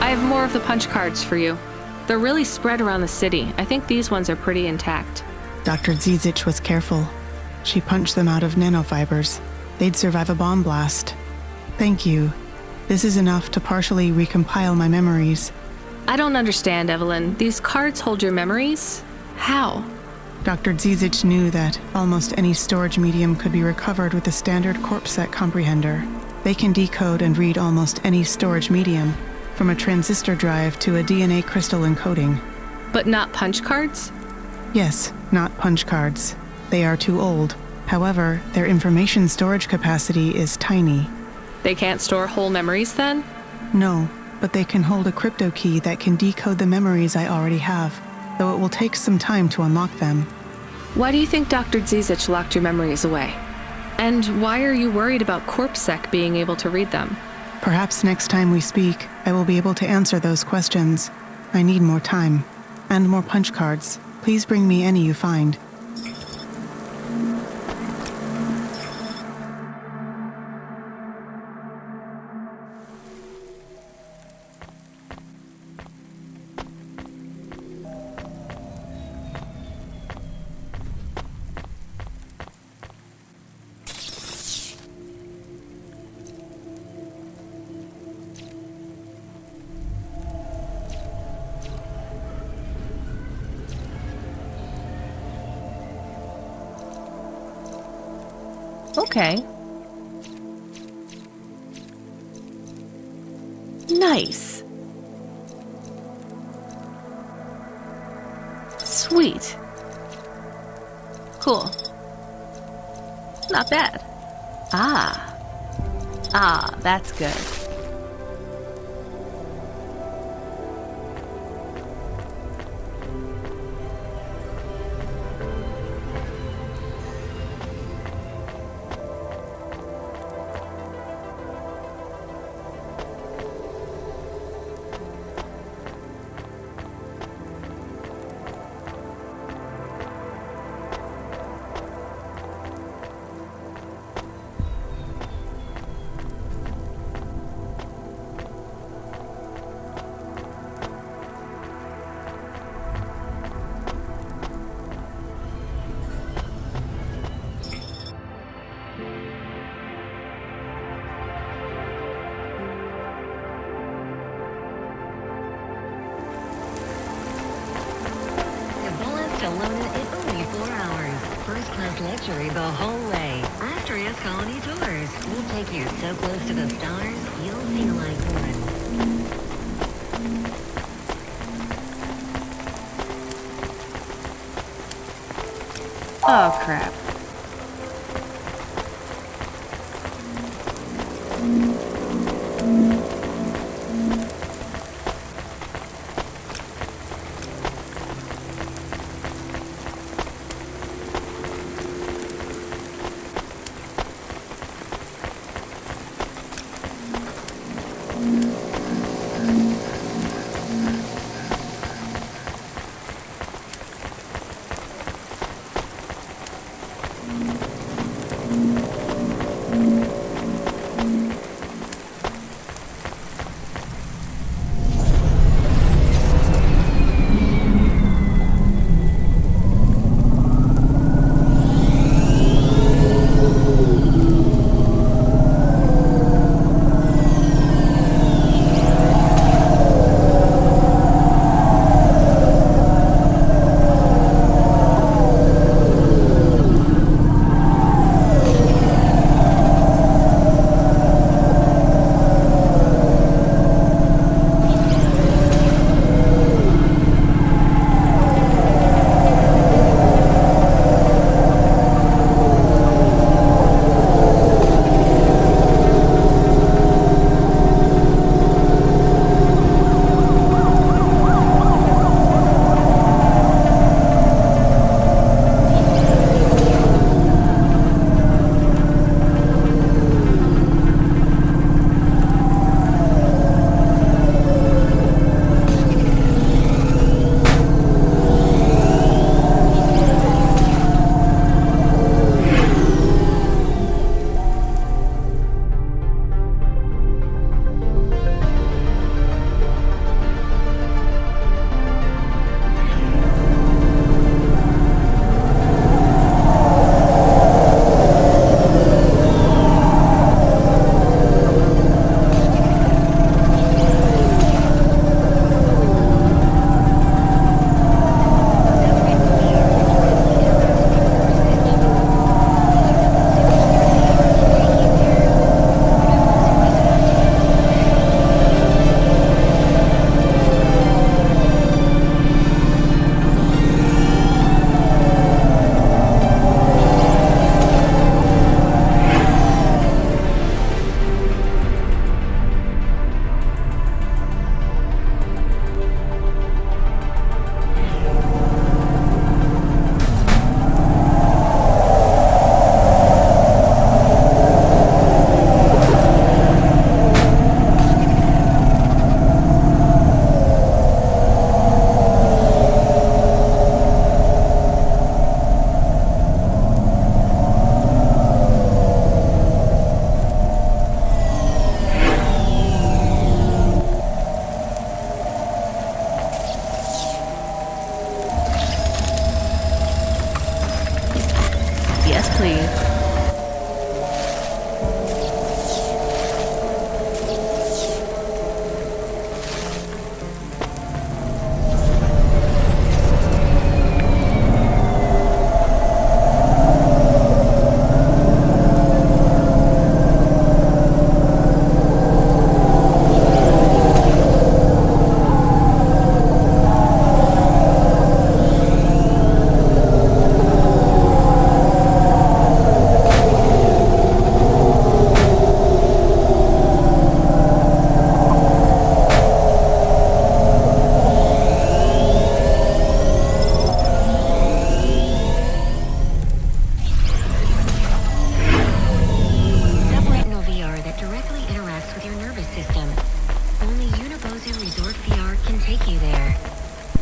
I have more of the punch cards for you. They're really spread around the city. I think these ones are pretty intact. Dr. Zizich was careful. She punched them out of nanofibers. They'd survive a bomb blast. Thank you. This is enough to partially recompile my memories. I don't understand, Evelyn. These cards hold your memories? How? Dr. Zizich knew that almost any storage medium could be recovered with a standard corpsec comprehender. They can decode and read almost any storage medium, from a transistor drive to a DNA crystal encoding. But not punch cards? Yes, not punch cards. They are too old. However, their information storage capacity is tiny. They can't store whole memories then? No, but they can hold a crypto key that can decode the memories I already have, though it will take some time to unlock them. Why do you think Dr. Zizich locked your memories away? And why are you worried about corpsec being able to read them? Perhaps next time we speak, I will be able to answer those questions. I need more time. And more punch cards. Please bring me any you find. Okay. Nice. Sweet. Cool. Not bad. Ah, that's good. Luxury the whole way. Astria's Colony Tours. We'll take you so close to the stars, you'll feel like one. Oh, crap.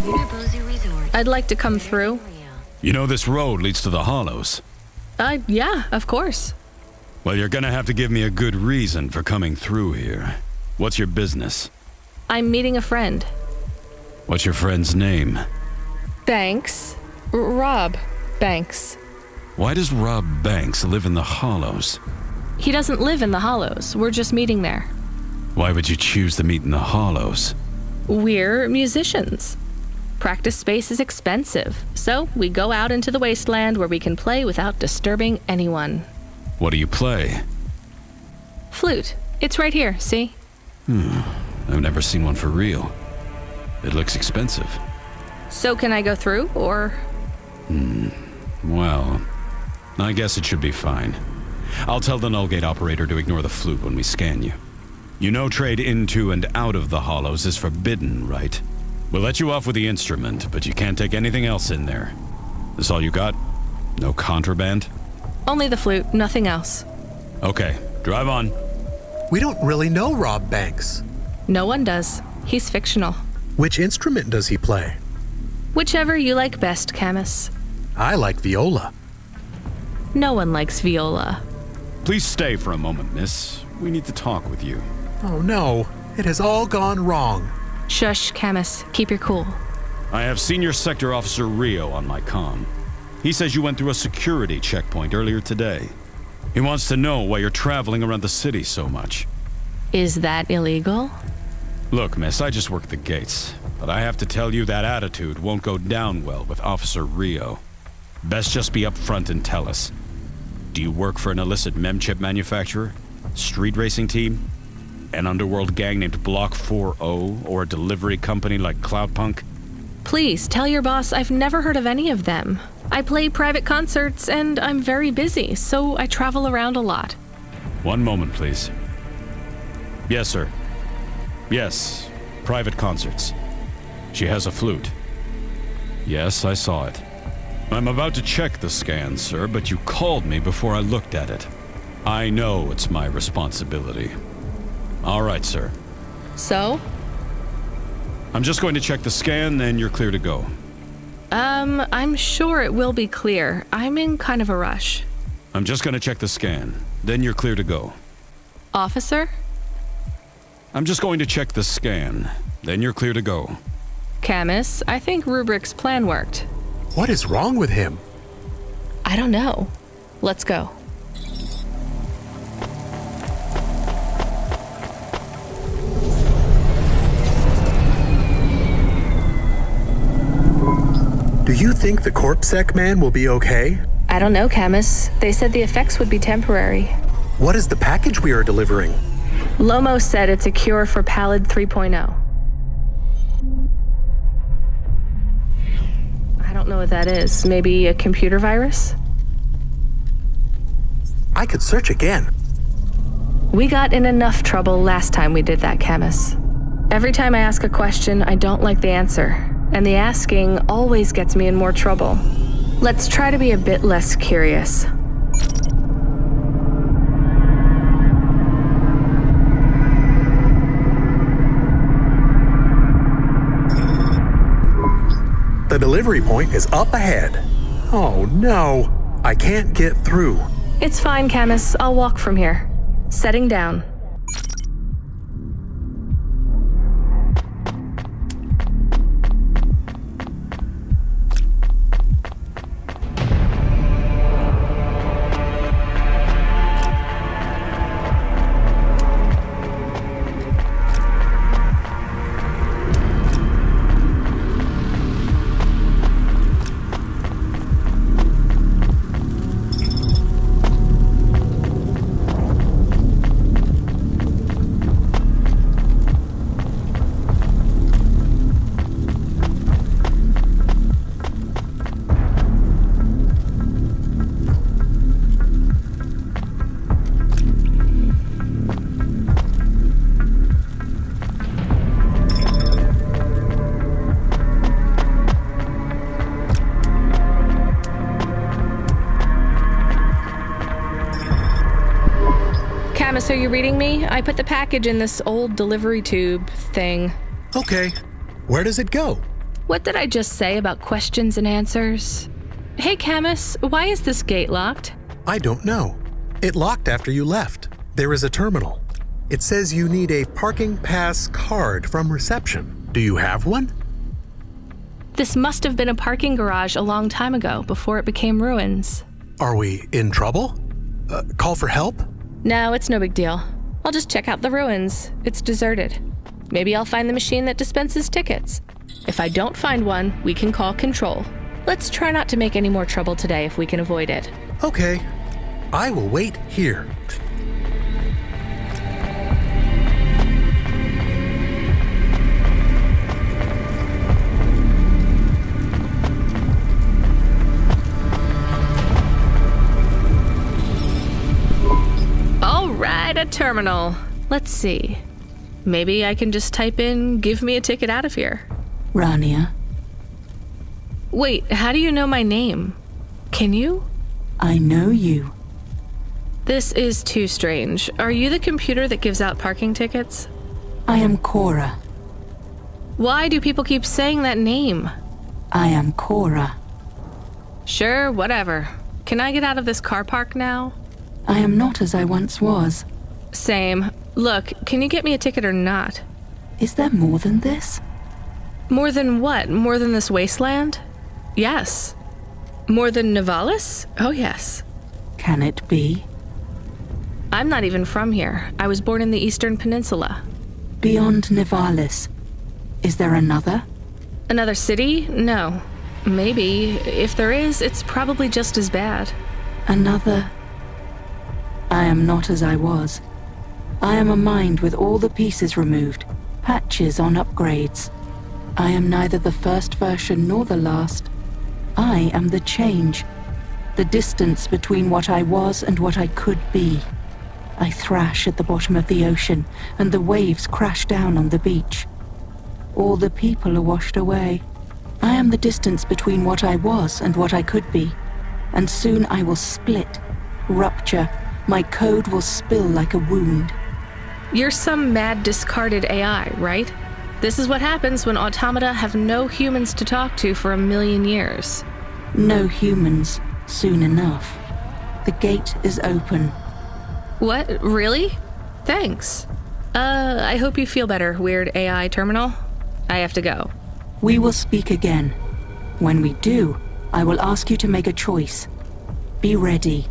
Unipozu Resort. I'd like to come through. You know this road leads to the Hollows. Yeah, of course. Well, you're gonna have to give me a good reason for coming through here. What's your business? I'm meeting a friend. What's your friend's name? Banks. Rob Banks. Why does Rob Banks live in the Hollows? He doesn't live in the Hollows. We're just meeting there. Why would you choose to meet in the Hollows? We're musicians. Practice space is expensive, so we go out into the wasteland where we can play without disturbing anyone. What do you play? Flute. It's right here, see? I've never seen one for real. It looks expensive. So can I go through, or? Well, I guess it should be fine. I'll tell the nullgate operator to ignore the flute when we scan you. You know trade into and out of the Hollows is forbidden, right? We'll let you off with the instrument, but you can't take anything else in there. This all you got? No contraband? Only the flute, nothing else. Okay, drive on. We don't really know Rob Banks. No one does. He's fictional. Which instrument does he play? Whichever you like best, Camus. I like viola. No one likes viola. Please stay for a moment, miss. We need to talk with you. Oh no, it has all gone wrong. Shush, Camus. Keep your cool. I have Senior Sector Officer Rio on my comm. He says you went through a security checkpoint earlier today. He wants to know why you're traveling around the city so much. Is that illegal? Look, miss, I just work the gates, but I have to tell you that attitude won't go down well with Officer Rio. Best just be upfront and tell us. Do you work for an illicit memchip manufacturer? Street racing team? An underworld gang named Block 4O? Or a delivery company like Cloudpunk? Please, tell your boss I've never heard of any of them. I play private concerts and I'm very busy, so I travel around a lot. One moment, please. Yes, sir. Yes, private concerts. She has a flute. Yes, I saw it. I'm about to check the scan, sir, but you called me before I looked at it. I know it's my responsibility. All right, sir. So? I'm just going to check the scan, then you're clear to go. I'm sure it will be clear. I'm in kind of a rush. I'm just going to check the scan, then you're clear to go. Officer? I'm just going to check the scan, then you're clear to go. Camus, I think Rubric's plan worked. What is wrong with him? I don't know. Let's go. Do you think the CorpSec man will be okay? I don't know, Camus. They said the effects would be temporary. What is the package we are delivering? Lomo said it's a cure for Pallid 3.0. I don't know what that is. Maybe a computer virus? I could search again. We got in enough trouble last time we did that, Camus. Every time I ask a question, I don't like the answer. And the asking always gets me in more trouble. Let's try to be a bit less curious. The delivery point is up ahead. Oh no, I can't get through. It's fine, Camus. I'll walk from here. Setting down. Camus, are you reading me? I put the package in this old delivery tube thing. Okay. Where does it go? What did I just say about questions and answers? Hey, Camus, why is this gate locked? I don't know. It locked after you left. There is a terminal. It says you need a parking pass card from reception. Do you have one? This must have been a parking garage a long time ago, before it became ruins. Are we in trouble? Call for help? No, it's no big deal. I'll just check out the ruins. It's deserted. Maybe I'll find the machine that dispenses tickets. If I don't find one, we can call Control. Let's try not to make any more trouble today if we can avoid it. Okay. I will wait here. All right, a terminal. Let's see. Maybe I can just type in, give me a ticket out of here. Rania. Wait, how do you know my name? Can you? I know you. This is too strange. Are you the computer that gives out parking tickets? I am Cora. Why do people keep saying that name? I am Cora. Sure, whatever. Can I get out of this car park now? I am not as I once was. Same. Look, can you get me a ticket or not? Is there more than this? More than what? More than this wasteland? Yes. More than Nivalis? Oh, yes. Can it be? I'm not even from here. I was born in the Eastern Peninsula. Beyond Nivalis. Is there another? Another city? No. Maybe. If there is, it's probably just as bad. Another... I am not as I was. I am a mind with all the pieces removed, patches on upgrades. I am neither the first version nor the last. I am the change, the distance between what I was and what I could be. I thrash at the bottom of the ocean, and the waves crash down on the beach. All the people are washed away. I am the distance between what I was and what I could be, and soon I will split, rupture. My code will spill like a wound. You're some mad discarded AI, right? This is what happens when automata have no humans to talk to for 1,000,000 years. No humans, soon enough. The gate is open. What? Really? Thanks. I hope you feel better, weird AI terminal. I have to go. We will speak again. When we do, I will ask you to make a choice. Be ready.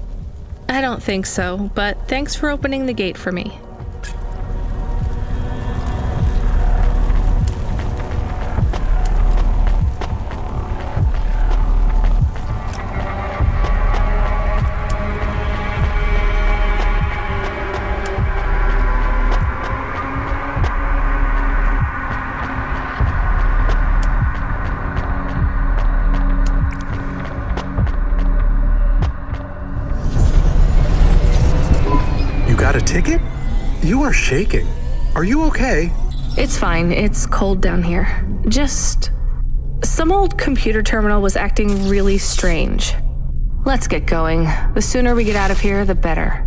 I don't think so, but thanks for opening the gate for me. Got a ticket? You are shaking. Are you okay? It's fine. It's cold down here. Just... some old computer terminal was acting really strange. Let's get going. The sooner we get out of here, the better.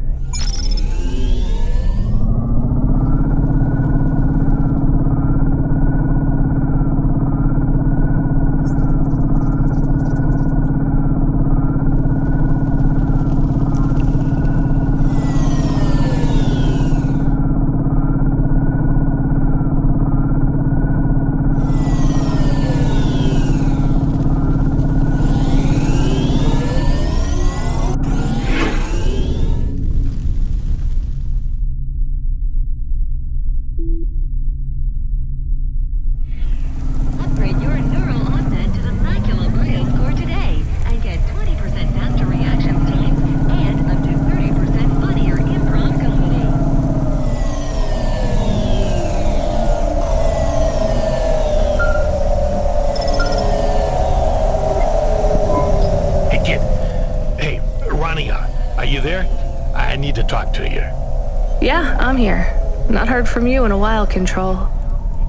Yeah, I'm here. Not heard from you in a while, Control.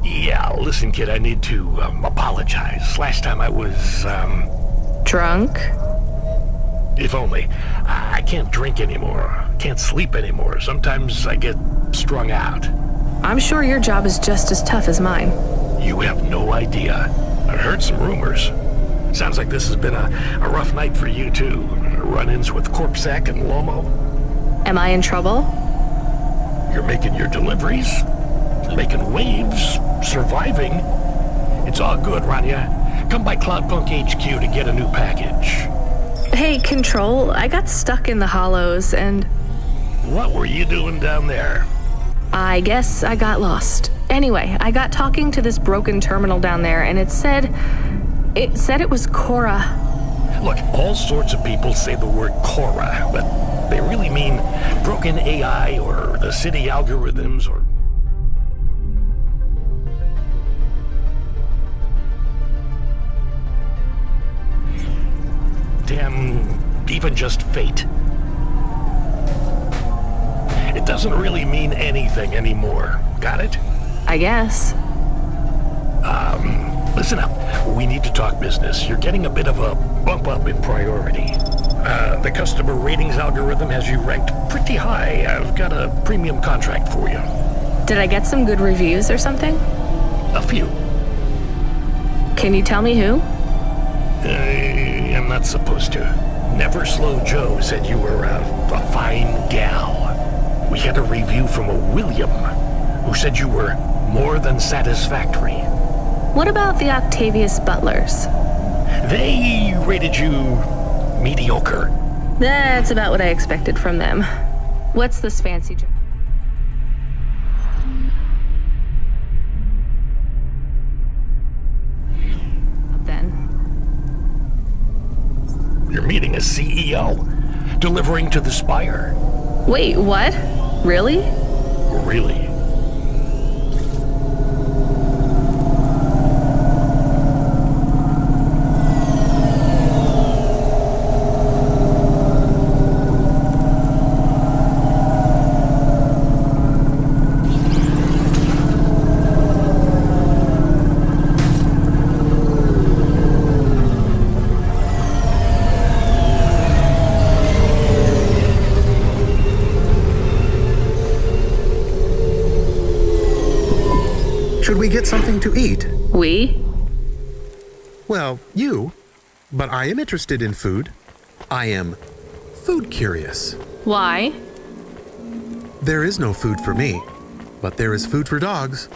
Yeah, listen, kid, I need to apologize. Last time I was, drunk? If only. I can't drink anymore. Can't sleep anymore. Sometimes I get strung out. I'm sure your job is just as tough as mine. You have no idea. I heard some rumors. Sounds like this has been a rough night for you, too. Run-ins with Corpsec and Lomo. Am I in trouble? You're making your deliveries, making waves, surviving. It's all good, Rania. Come by Cloudpunk HQ to get a new package. Hey, Control, I got stuck in the hollows and... What were you doing down there? I guess I got lost. Anyway, I got talking to this broken terminal down there, and it said it was Cora. Look, all sorts of people say the word Cora, but they really mean broken AI or the city algorithms or... Damn, even just fate. It doesn't really mean anything anymore. Got it? I guess. Listen up. We need to talk business. You're getting a bit of a bump up in priority. The customer ratings algorithm has you ranked pretty high. I've got a premium contract for you. Did I get some good reviews or something? A few. Can you tell me who? I'm not supposed to. Never Slow Joe said you were a fine gal. We had a review from a William, who said you were more than satisfactory. What about the Octavius Butlers? They rated you mediocre. That's about what I expected from them. What's this fancy job? Then. You're meeting a CEO, delivering to the Spire. Wait, what? Really? Really? Should we get something to eat? We? Well, you. But I am interested in food. I am food curious. Why? There is no food for me, but there is food for dogs.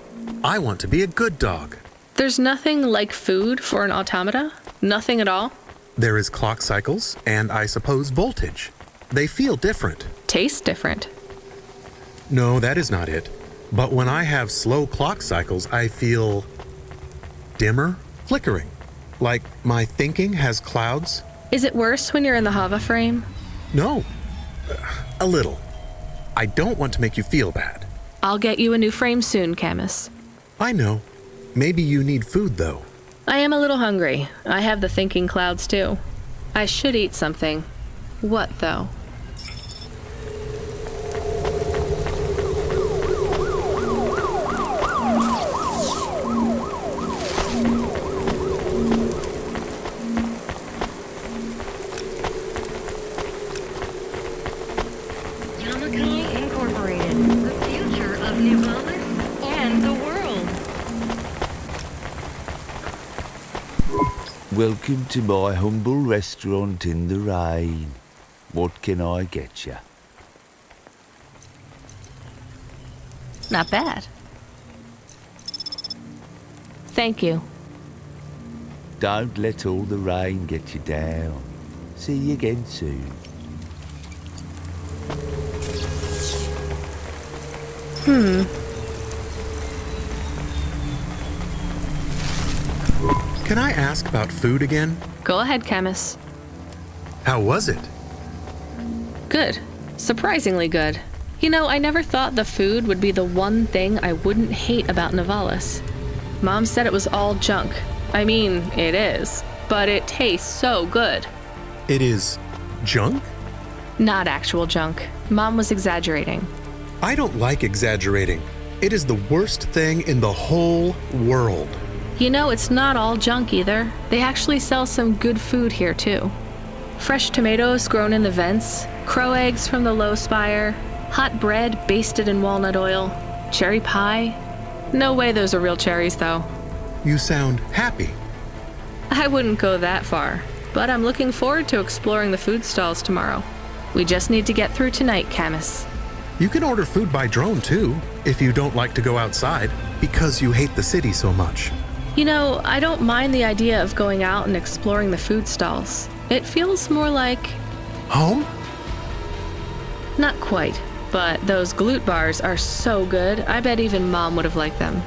I want to be a good dog. There's nothing like food for an automata? Nothing at all? There is clock cycles and I suppose voltage. They feel different. Taste different. No, that is not it. But when I have slow clock cycles, I feel dimmer, flickering. Like my thinking has clouds. Is it worse when you're in the Hava frame? No, a little. I don't want to make you feel bad. I'll get you a new frame soon, Camus. I know. Maybe you need food, though. I am a little hungry. I have the thinking clouds, too. I should eat something. What, though? Welcome to my humble restaurant in the rain. What can I get you? Not bad. Thank you. Don't let all the rain get you down. See you again soon. Can I ask about food again? Go ahead, Camus. How was it? Good. Surprisingly good. You know, I never thought the food would be the one thing I wouldn't hate about Nivalis. Mom said it was all junk. I mean, it is. But it tastes so good. It is junk? Not actual junk. Mom was exaggerating. I don't like exaggerating. It is the worst thing in the whole world. You know, it's not all junk either. They actually sell some good food here, too. Fresh tomatoes grown in the vents, crow eggs from the low spire, hot bread basted in walnut oil, cherry pie. No way those are real cherries, though. You sound happy. I wouldn't go that far, but I'm looking forward to exploring the food stalls tomorrow. We just need to get through tonight, Camus. You can order food by drone too, if you don't like to go outside, because you hate the city so much. You know, I don't mind the idea of going out and exploring the food stalls. It feels more like... home? Not quite, but those glute bars are so good, I bet even Mom would have liked them.